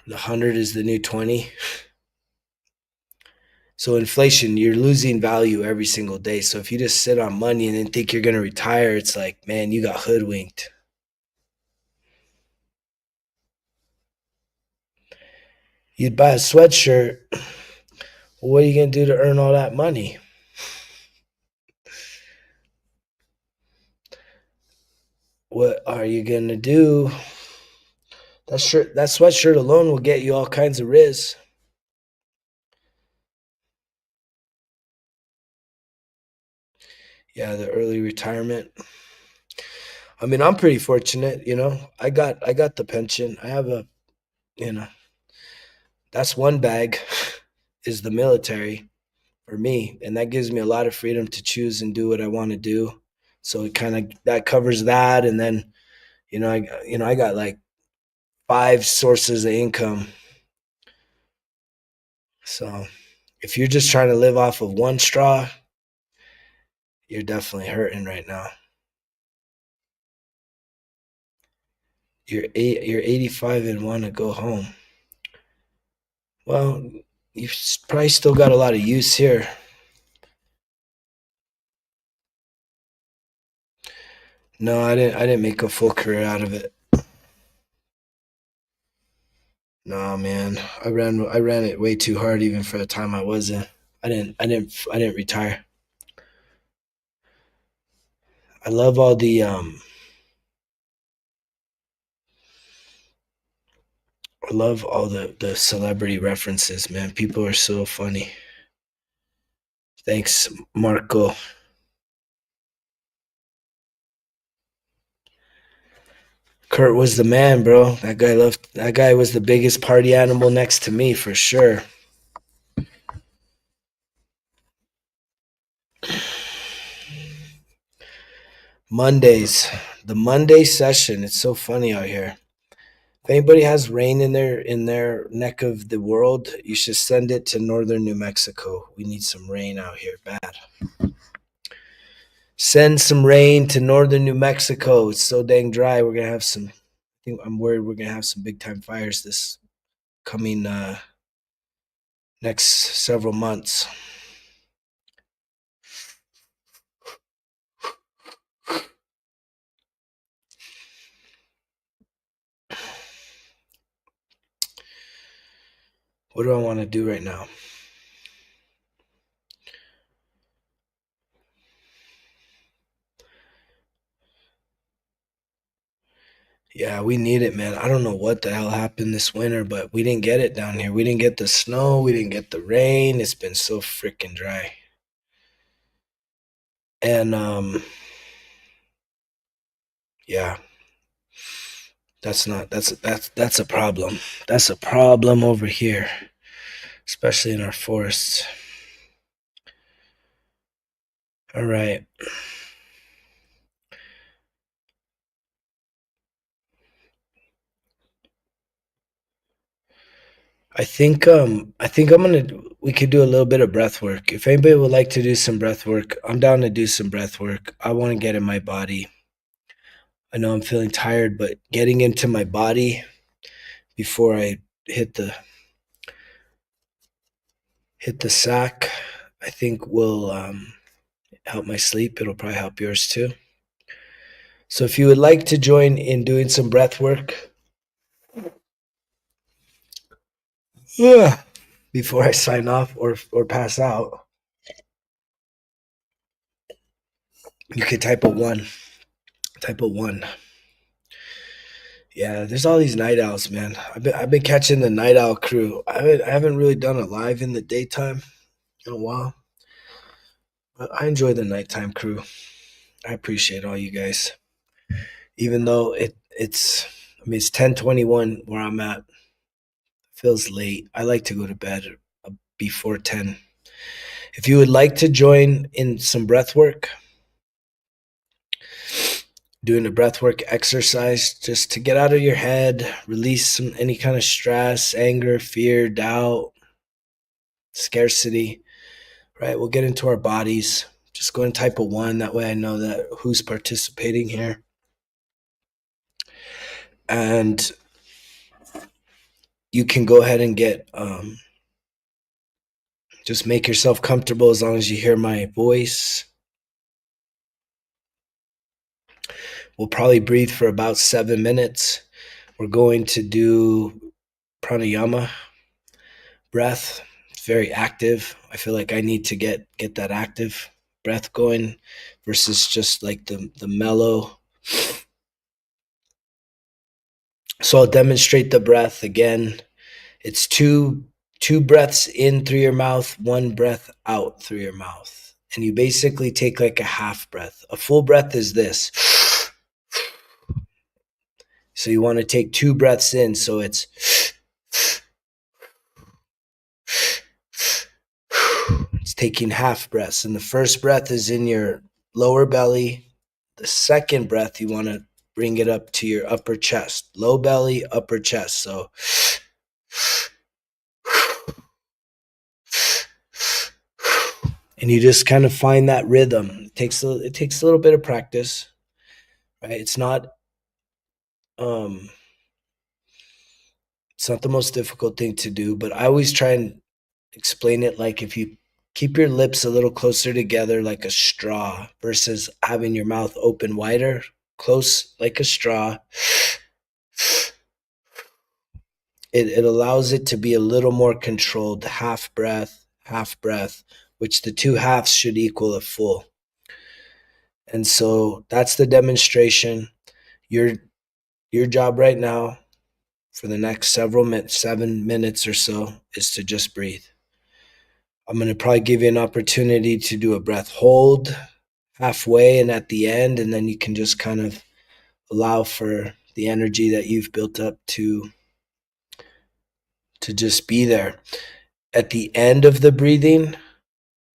Speaker 1: The 100 is the new 20. So inflation, you're losing value every single day. So if you just sit on money and then think you're going to retire, it's like, man, you got hoodwinked. You'd buy a sweatshirt. Well, what are you going to do to earn all that money? What are you going to do? That sweatshirt alone will get you all kinds of riz. Yeah, the early retirement. I mean, I'm pretty fortunate, I got the pension. I have you know, that's one bag is the military for me, and that gives me a lot of freedom to choose and do what I want to do. So it kind of that covers that, and then I got like five sources of income. So if you're just trying to live off of one straw, you're definitely hurting right now. You're 85 and want to go home. Well, you've probably still got a lot of use here. No, I didn't make a full career out of it. No, man. I ran it way too hard even for the time I was in. I didn't retire. I love all the I love all the celebrity references, man. People are so funny. Thanks, Marco. Kurt was the man, bro. That guy was the biggest party animal next to me for sure. Mondays. The Monday session. It's so funny out here. If anybody has rain in their neck of the world, you should send it to northern New Mexico. We need some rain out here bad. Send some rain to northern New Mexico. It's so dang dry. We're gonna have some. I'm worried we're gonna have some big time fires this coming next several months. What do I want to do right now? Yeah, we need it, man. I don't know what the hell happened this winter, but we didn't get it down here. We didn't get the snow. We didn't get the rain. It's been so freaking dry. And yeah, that's a problem. That's a problem over here, especially in our forests. All right. I think we could do a little bit of breath work. If anybody would like to do some breath work, I'm down to do some breath work. I want to get in my body. I know I'm feeling tired, but getting into my body before I hit the sack, I think will help my sleep. It'll probably help yours too. So if you would like to join in doing some breath work, yeah, before I sign off or pass out, you could type a one. Type a one. Yeah, there's all these night owls, man. I've been catching the night owl crew. I haven't really done a live in the daytime in a while, but I enjoy the nighttime crew. I appreciate all you guys. even though it's 10:21 where I'm at. It feels late. I like to go to bed before 10. If you would like to join in some breath work, doing a breathwork exercise just to get out of your head, release any kind of stress, anger, fear, doubt, scarcity, right? We'll get into our bodies. Just go and type a 1. That way I know that who's participating here. And you can go ahead and get, just make yourself comfortable as long as you hear my voice. We'll probably breathe for about 7 minutes. We're going to do pranayama breath. It's very active. I feel like I need to get that active breath going versus just like the mellow. So I'll demonstrate the breath again. It's two breaths in through your mouth, 1 breath out through your mouth. And you basically take like a half breath. A full breath is this. So you want to take 2 breaths in. So it's taking half breaths. And the first breath is in your lower belly. The second breath, you want to bring it up to your upper chest. Low belly, upper chest. So and you just kind of find that rhythm. It takes a little bit of practice, right? It's not the most difficult thing to do, but I always try and explain it like if you keep your lips a little closer together like a straw versus having your mouth open wider, close like a straw. It allows it to be a little more controlled, half breath, which the 2 halves should equal a full. And so that's the demonstration. Your job right now for the next 7 minutes or so is to just breathe. I'm going to probably give you an opportunity to do a breath hold halfway and at the end, and then you can just kind of allow for the energy that you've built up to just be there. At the end of the breathing,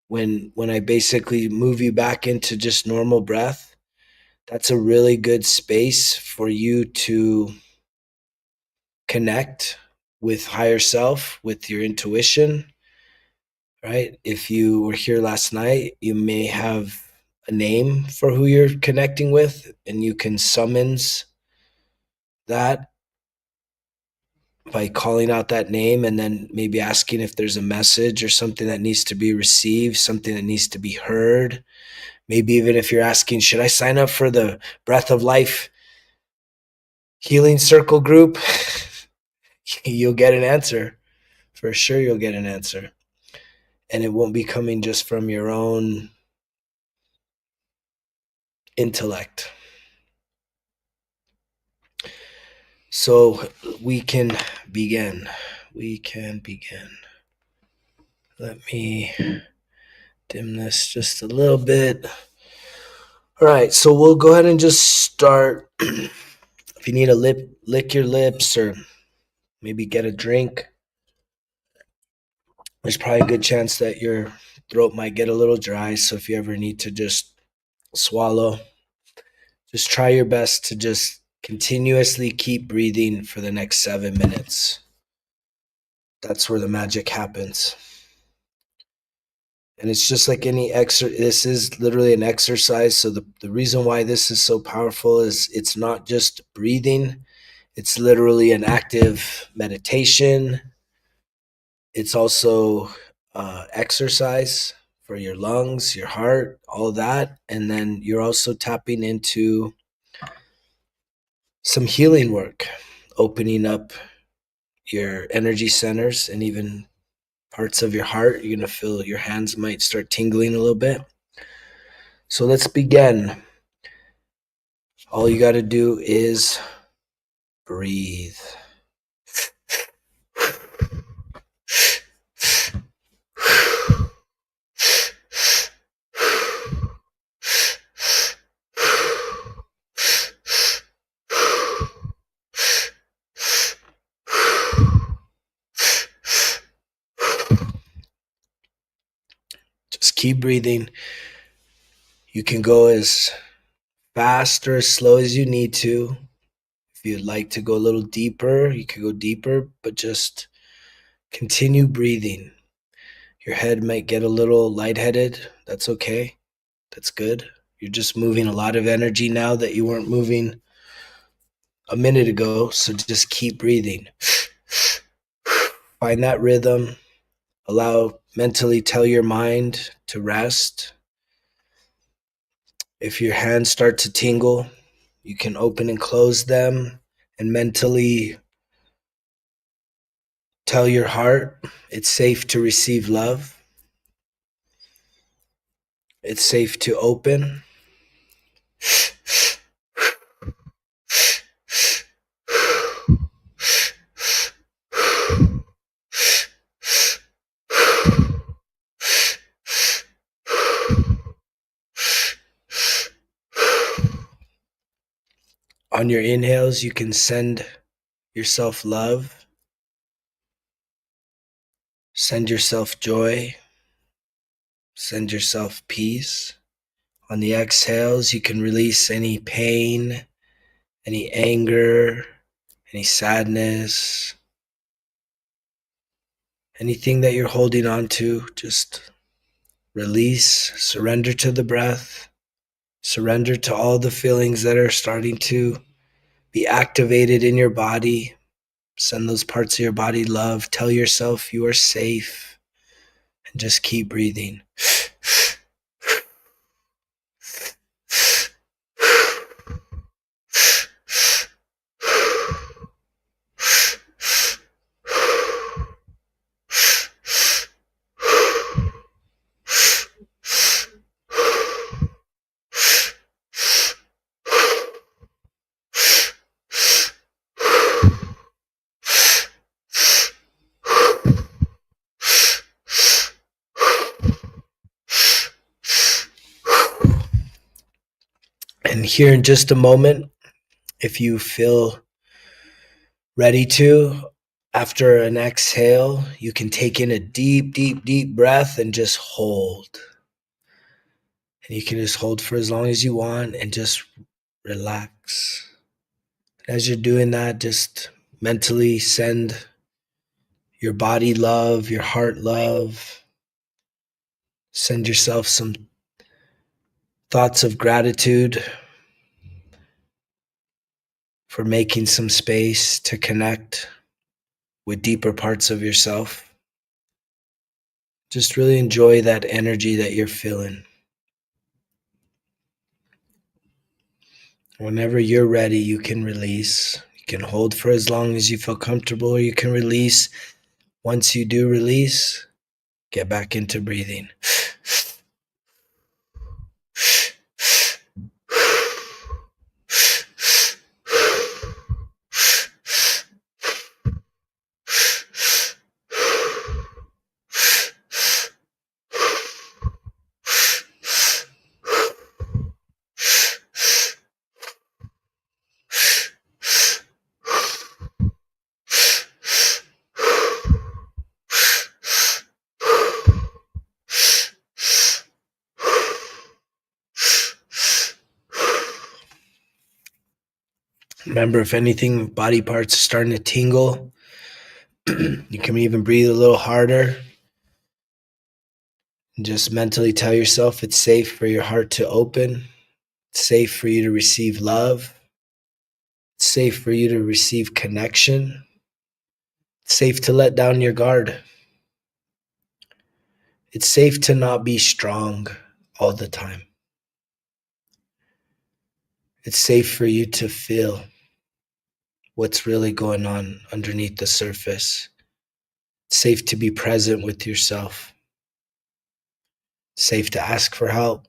Speaker 1: when I basically move you back into just normal breath, that's a really good space for you to connect with higher self, with your intuition, right? If you were here last night, you may have a name for who you're connecting with, and you can summons that by calling out that name and then maybe asking if there's a message or something that needs to be received, something that needs to be heard. Maybe even if you're asking, should I sign up for the Breath of Life Healing Circle group? You'll get an answer. For sure, you'll get an answer. And it won't be coming just from your own intellect. So we can begin. Let me dim this just a little bit. All right, so we'll go ahead and just start. If you need a lick your lips or maybe get a drink, there's probably a good chance that your throat might get a little dry. So if you ever need to just swallow, just try your best to just continuously keep breathing for the next 7 minutes. That's where the magic happens. And it's just like any this is literally an exercise. So the reason why this is so powerful is it's not just breathing. It's literally an active meditation. It's also exercise for your lungs, your heart, all that. And then you're also tapping into some healing work, opening up your energy centers and even parts of your heart. You're going to feel your hands might start tingling a little bit. So let's begin. All you got to do is breathe. Just keep breathing. You can go as fast or as slow as you need to. If you'd like to go a little deeper, you can go deeper, but just continue breathing. Your head might get a little lightheaded. That's okay. That's good. You're just moving a lot of energy now that you weren't moving a minute ago. So just keep breathing. Find that rhythm. Mentally tell your mind to rest. If your hands start to tingle, you can open and close them and mentally tell your heart it's safe to receive love. It's safe to open. On your inhales, you can send yourself love, send yourself joy, send yourself peace. On the exhales, you can release any pain, any anger, any sadness, anything that you're holding on to. Just release, surrender to the breath, surrender to all the feelings that are starting to be activated in your body. Send those parts of your body love. Tell yourself you are safe and just keep breathing. And here in just a moment, if you feel ready to, after an exhale, you can take in a deep, deep, deep breath and just hold. And you can just hold for as long as you want and just relax. As you're doing that, just mentally send your body love, your heart love. Send yourself some thoughts of gratitude for making some space to connect with deeper parts of yourself. Just really enjoy that energy that you're feeling. Whenever you're ready, you can release. You can hold for as long as you feel comfortable, or you can release. Once you do release, get back into breathing. Remember, if anything, body parts are starting to tingle, you can even breathe a little harder. And just mentally tell yourself it's safe for your heart to open. It's safe for you to receive love. It's safe for you to receive connection. It's safe to let down your guard. It's safe to not be strong all the time. It's safe for you to feel what's really going on underneath the surface. It's safe to be present with yourself. It's safe to ask for help.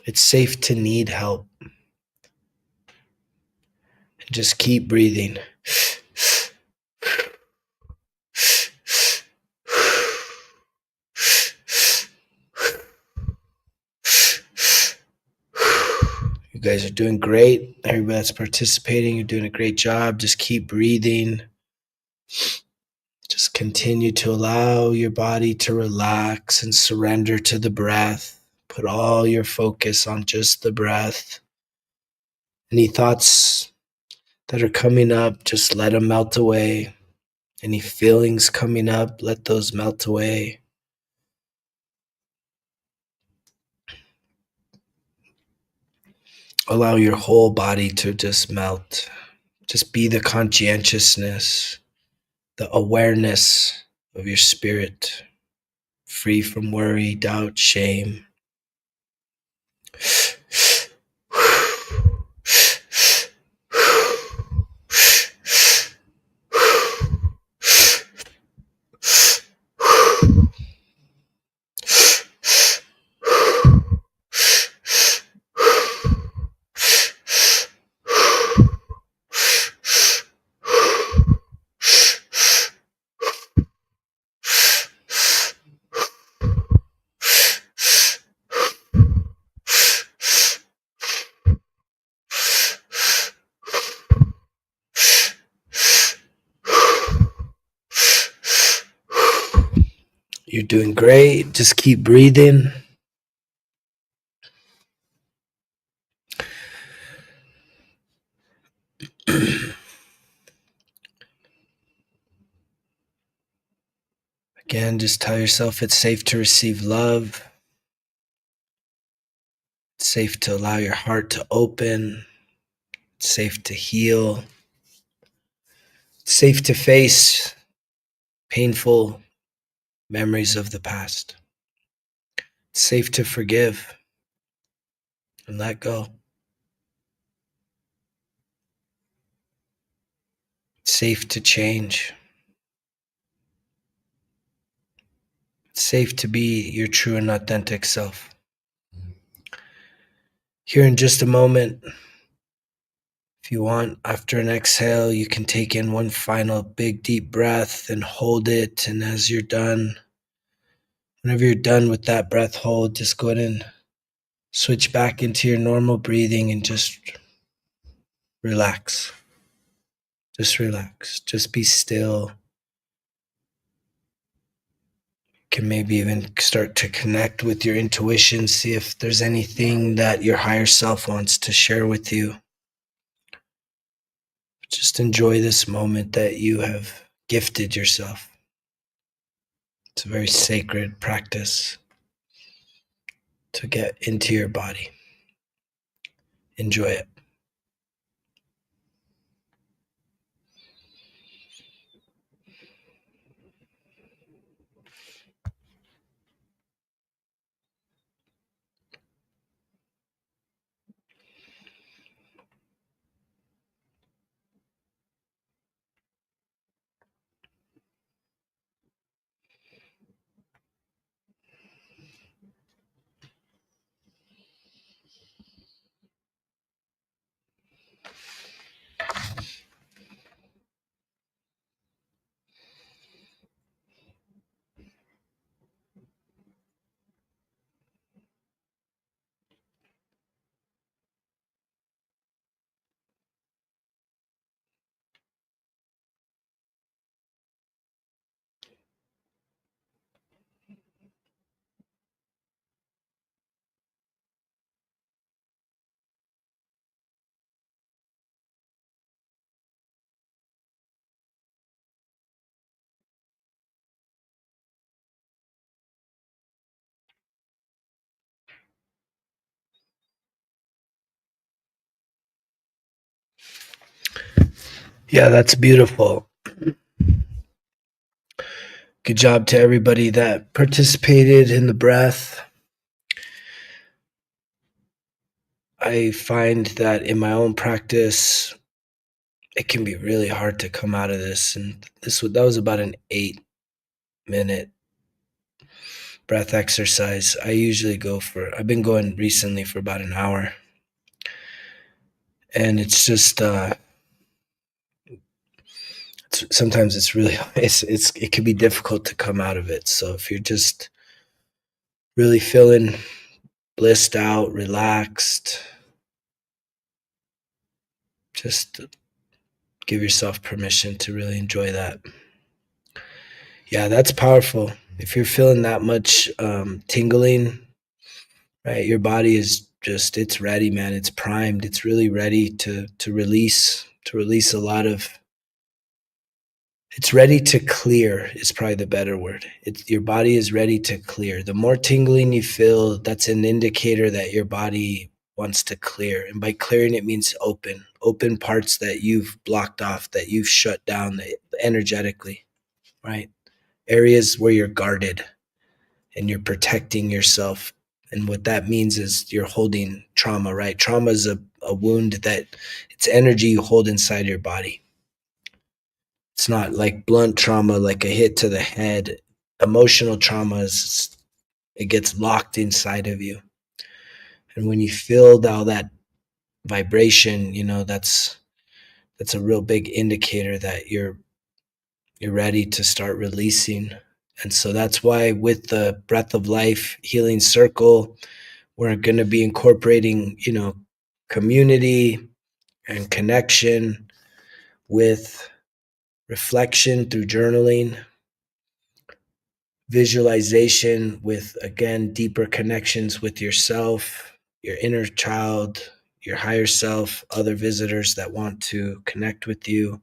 Speaker 1: It's safe to need help. Just keep breathing. You guys are doing great. Everybody that's participating, you're doing a great job. Just keep breathing. Just continue to allow your body to relax and surrender to the breath. Put all your focus on just the breath. Any thoughts that are coming up, just let them melt away. Any feelings coming up, let those melt away. Allow your whole body to just melt. Just be the conscientiousness, the awareness of your spirit, free from worry, doubt, shame. You're doing great. Just keep breathing. Again, just tell yourself it's safe to receive love. It's safe to allow your heart to open. It's safe to heal. It's safe to face painful memories of the past. It's safe to forgive and let go. It's safe to change. It's safe to be your true and authentic self. Here in just a moment, if you want, after an exhale, you can take in one final big deep breath and hold it. And as you're done, whenever you're done with that breath hold, just go ahead and switch back into your normal breathing and just relax. Just relax. Just be still. You can maybe even start to connect with your intuition, see if there's anything that your higher self wants to share with you. Just enjoy this moment that you have gifted yourself. It's a very sacred practice to get into your body. Enjoy it. Yeah, that's beautiful. Good job to everybody that participated in the breath. I find that in my own practice, it can be really hard to come out of this. And that was about an 8-minute breath exercise. I've been going recently for about an hour. And it's just, sometimes it's really, it can be difficult to come out of it. So if you're just really feeling blissed out, relaxed, just give yourself permission to really enjoy that. Yeah, that's powerful. If you're feeling that much tingling, right, your body is just, it's ready, man. It's primed. It's really ready to release a lot of, it's ready to clear is probably the better word. It's, your body is ready to clear. The more tingling you feel, that's an indicator that your body wants to clear. And by clearing, it means open parts that you've blocked off, that you've shut down energetically, right? Areas where you're guarded and you're protecting yourself. And what that means is you're holding trauma, right? Trauma is a wound that it's energy you hold inside your body. It's not like blunt trauma, like a hit to the head. Emotional trauma is, it gets locked inside of you. And when you feel all that vibration, that's a real big indicator that you're ready to start releasing. And so that's why with the Breath of Life Healing Circle, we're going to be incorporating, community and connection with reflection through journaling, visualization with, again, deeper connections with yourself, your inner child, your higher self, other visitors that want to connect with you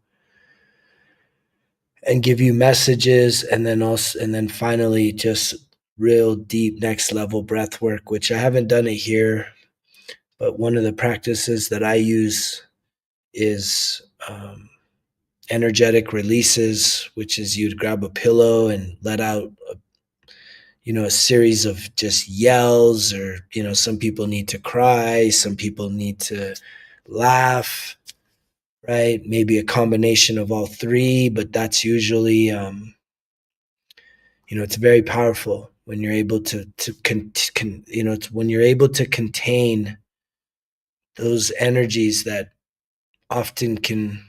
Speaker 1: and give you messages. And then finally, just real deep next level breath work, which I haven't done it here, but one of the practices that I use is energetic releases, which is you'd grab a pillow and let out a series of just yells, or some people need to cry, some people need to laugh, right? Maybe a combination of all three, but that's usually it's very powerful when you're able it's when you're able to contain those energies that often can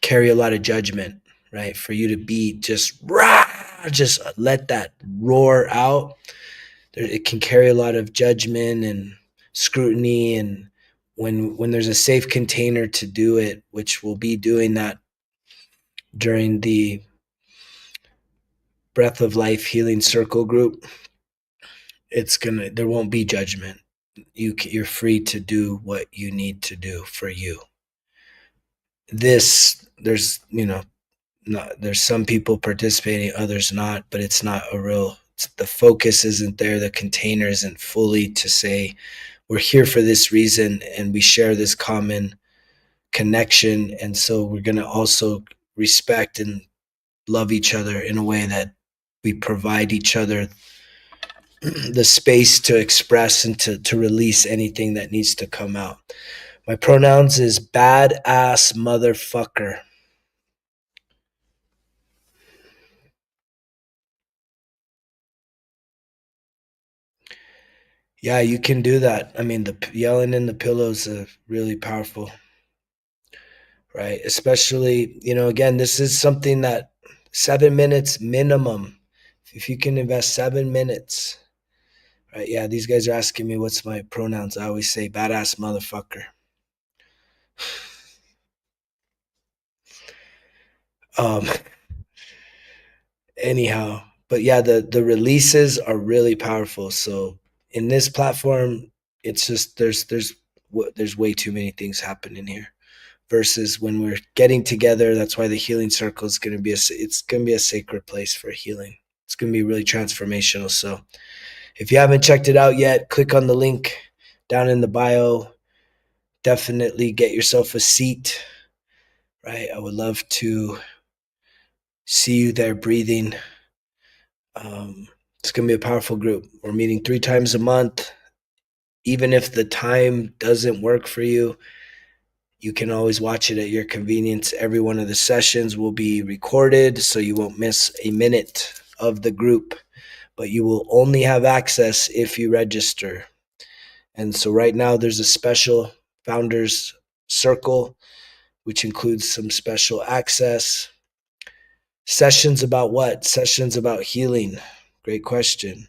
Speaker 1: carry a lot of judgment, right? For you to be just rah, just let that roar out. It can carry a lot of judgment and scrutiny. And when there's a safe container to do it, which we'll be doing that during the Breath of Life Healing Circle group, there won't be judgment. You're free to do what you need to do for you. There's not, there's some people participating, others not, but it's not a real, the focus isn't there, the container isn't fully to say we're here for this reason and we share this common connection. And so we're going to also respect and love each other in a way that we provide each other the space to express and to release anything that needs to come out. My pronouns is badass motherfucker. Yeah, you can do that. I mean, the yelling in the pillows is really powerful, right? Especially, again, this is something that 7 minutes minimum. If you can invest 7 minutes, right? Yeah, these guys are asking me what's my pronouns. I always say badass motherfucker. Um, anyhow, but yeah, the releases are really powerful. So in this platform, it's just there's way too many things happening here versus when we're getting together. That's why the healing circle is going to be it's going to be a sacred place for healing. It's going to be really transformational. So if you haven't checked it out yet, click on the link down in the bio. Definitely get yourself a seat, right? I would love to see you there breathing. It's going to be a powerful group. We're meeting 3 times a month. Even if the time doesn't work for you, you can always watch it at your convenience. Every one of the sessions will be recorded, so you won't miss a minute of the group, but you will only have access if you register. And so right now there's a special founders circle, which includes some special access. Sessions about what? Sessions about healing. Great question.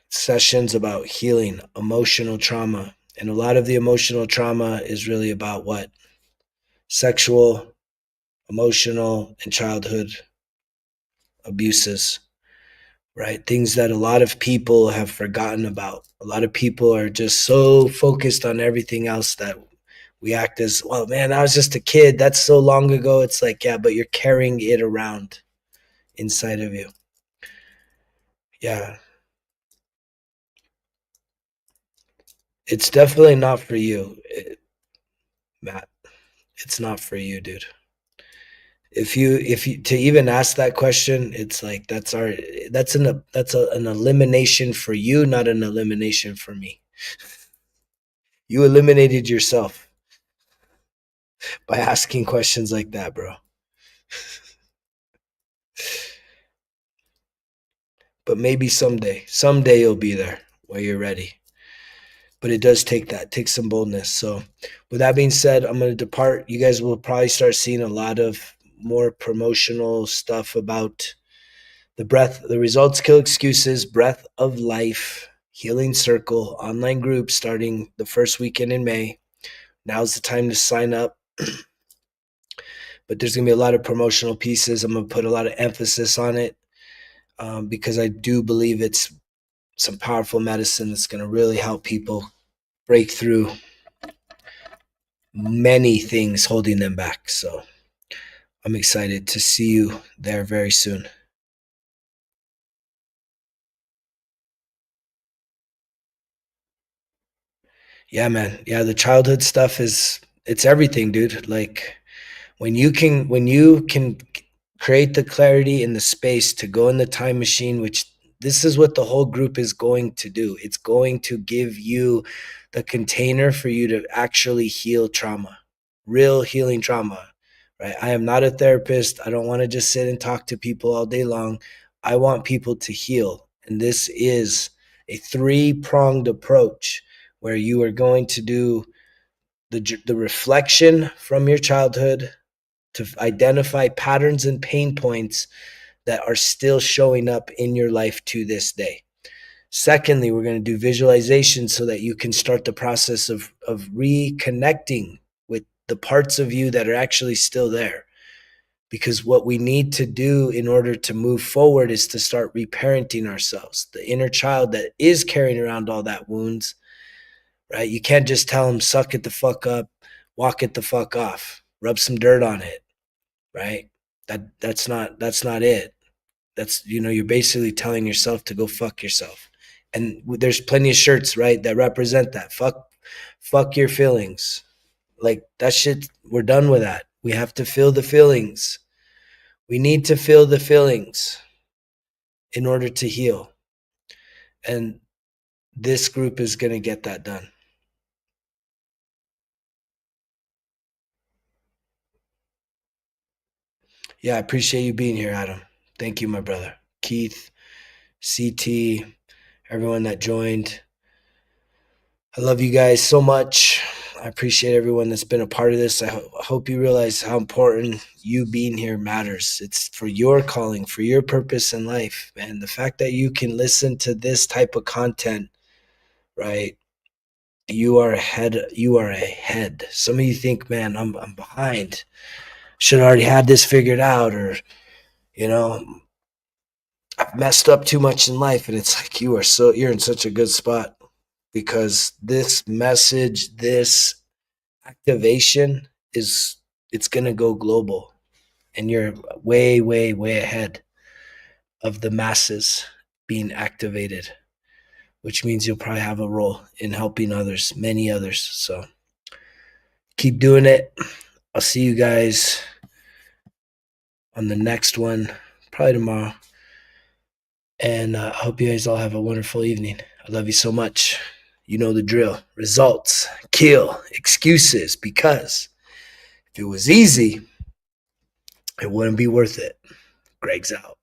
Speaker 1: Sessions about healing emotional trauma. And a lot of the emotional trauma is really about what? Sexual, emotional and childhood abuses, right? Things that a lot of people have forgotten about. A lot of people are just so focused on everything else that we act as, well, man, I was just a kid. That's so long ago. It's like, yeah, but you're carrying it around inside of you. Yeah. It's definitely not for you, Matt. It's not for you, dude. If you to even ask that question, it's like that's an elimination for you, not an elimination for me. You eliminated yourself by asking questions like that, bro. But maybe someday you'll be there where you're ready. But it does take that, take some boldness. So, with that being said, I'm going to depart. You guys will probably start seeing a lot of more promotional stuff about the results kill excuses, breath of life, healing circle, online group starting the first weekend in May. Now's the time to sign up. But there's going to be a lot of promotional pieces. I'm going to put a lot of emphasis on it because I do believe it's some powerful medicine that's going to really help people break through many things holding them back. So I'm excited to see you there very soon. Yeah, man. Yeah, the childhood stuff it's everything, dude. Like when you can create the clarity and the space to go in the time machine, which this is what the whole group is going to do. It's going to give you the container for you to actually heal trauma, real healing trauma, right? I am not a therapist. I don't want to just sit and talk to people all day long. I want people to heal. And this is a three-pronged approach where you are going to do the reflection from your childhood to identify patterns and pain points that are still showing up in your life to this day. Secondly, we're going to do visualization so that you can start the process of reconnecting with the parts of you that are actually still there. Because what we need to do in order to move forward is to start reparenting ourselves. The inner child that is carrying around all that wounds, right? You can't just tell them, suck it the fuck up, walk it the fuck off, rub some dirt on it, right? That's not it. That's, you're basically telling yourself to go fuck yourself. And there's plenty of shirts, right, that represent that. Fuck your feelings. Like that shit, we're done with that. We have to feel the feelings. We need to feel the feelings in order to heal. And this group is going to get that done. Yeah, I appreciate you being here, Adam. Thank you, my brother. Keith, CT, everyone that joined. I love you guys so much. I appreciate everyone that's been a part of this. I hope you realize how important you being here matters. It's for your calling, for your purpose in life. And the fact that you can listen to this type of content, right? You are ahead. You are ahead. Some of you think, man, I'm behind. Should have already had this figured out, or you know, I've messed up too much in life. And it's like you're in such a good spot because this message, this activation it's going to go global, and you're way ahead of the masses being activated, which means you'll probably have a role in helping others, many others. So keep doing it. I'll see you guys on the next one, probably tomorrow. And I hope you guys all have a wonderful evening. I love you so much. You know the drill. Results kill excuses, because if it was easy, it wouldn't be worth it. Greg's out.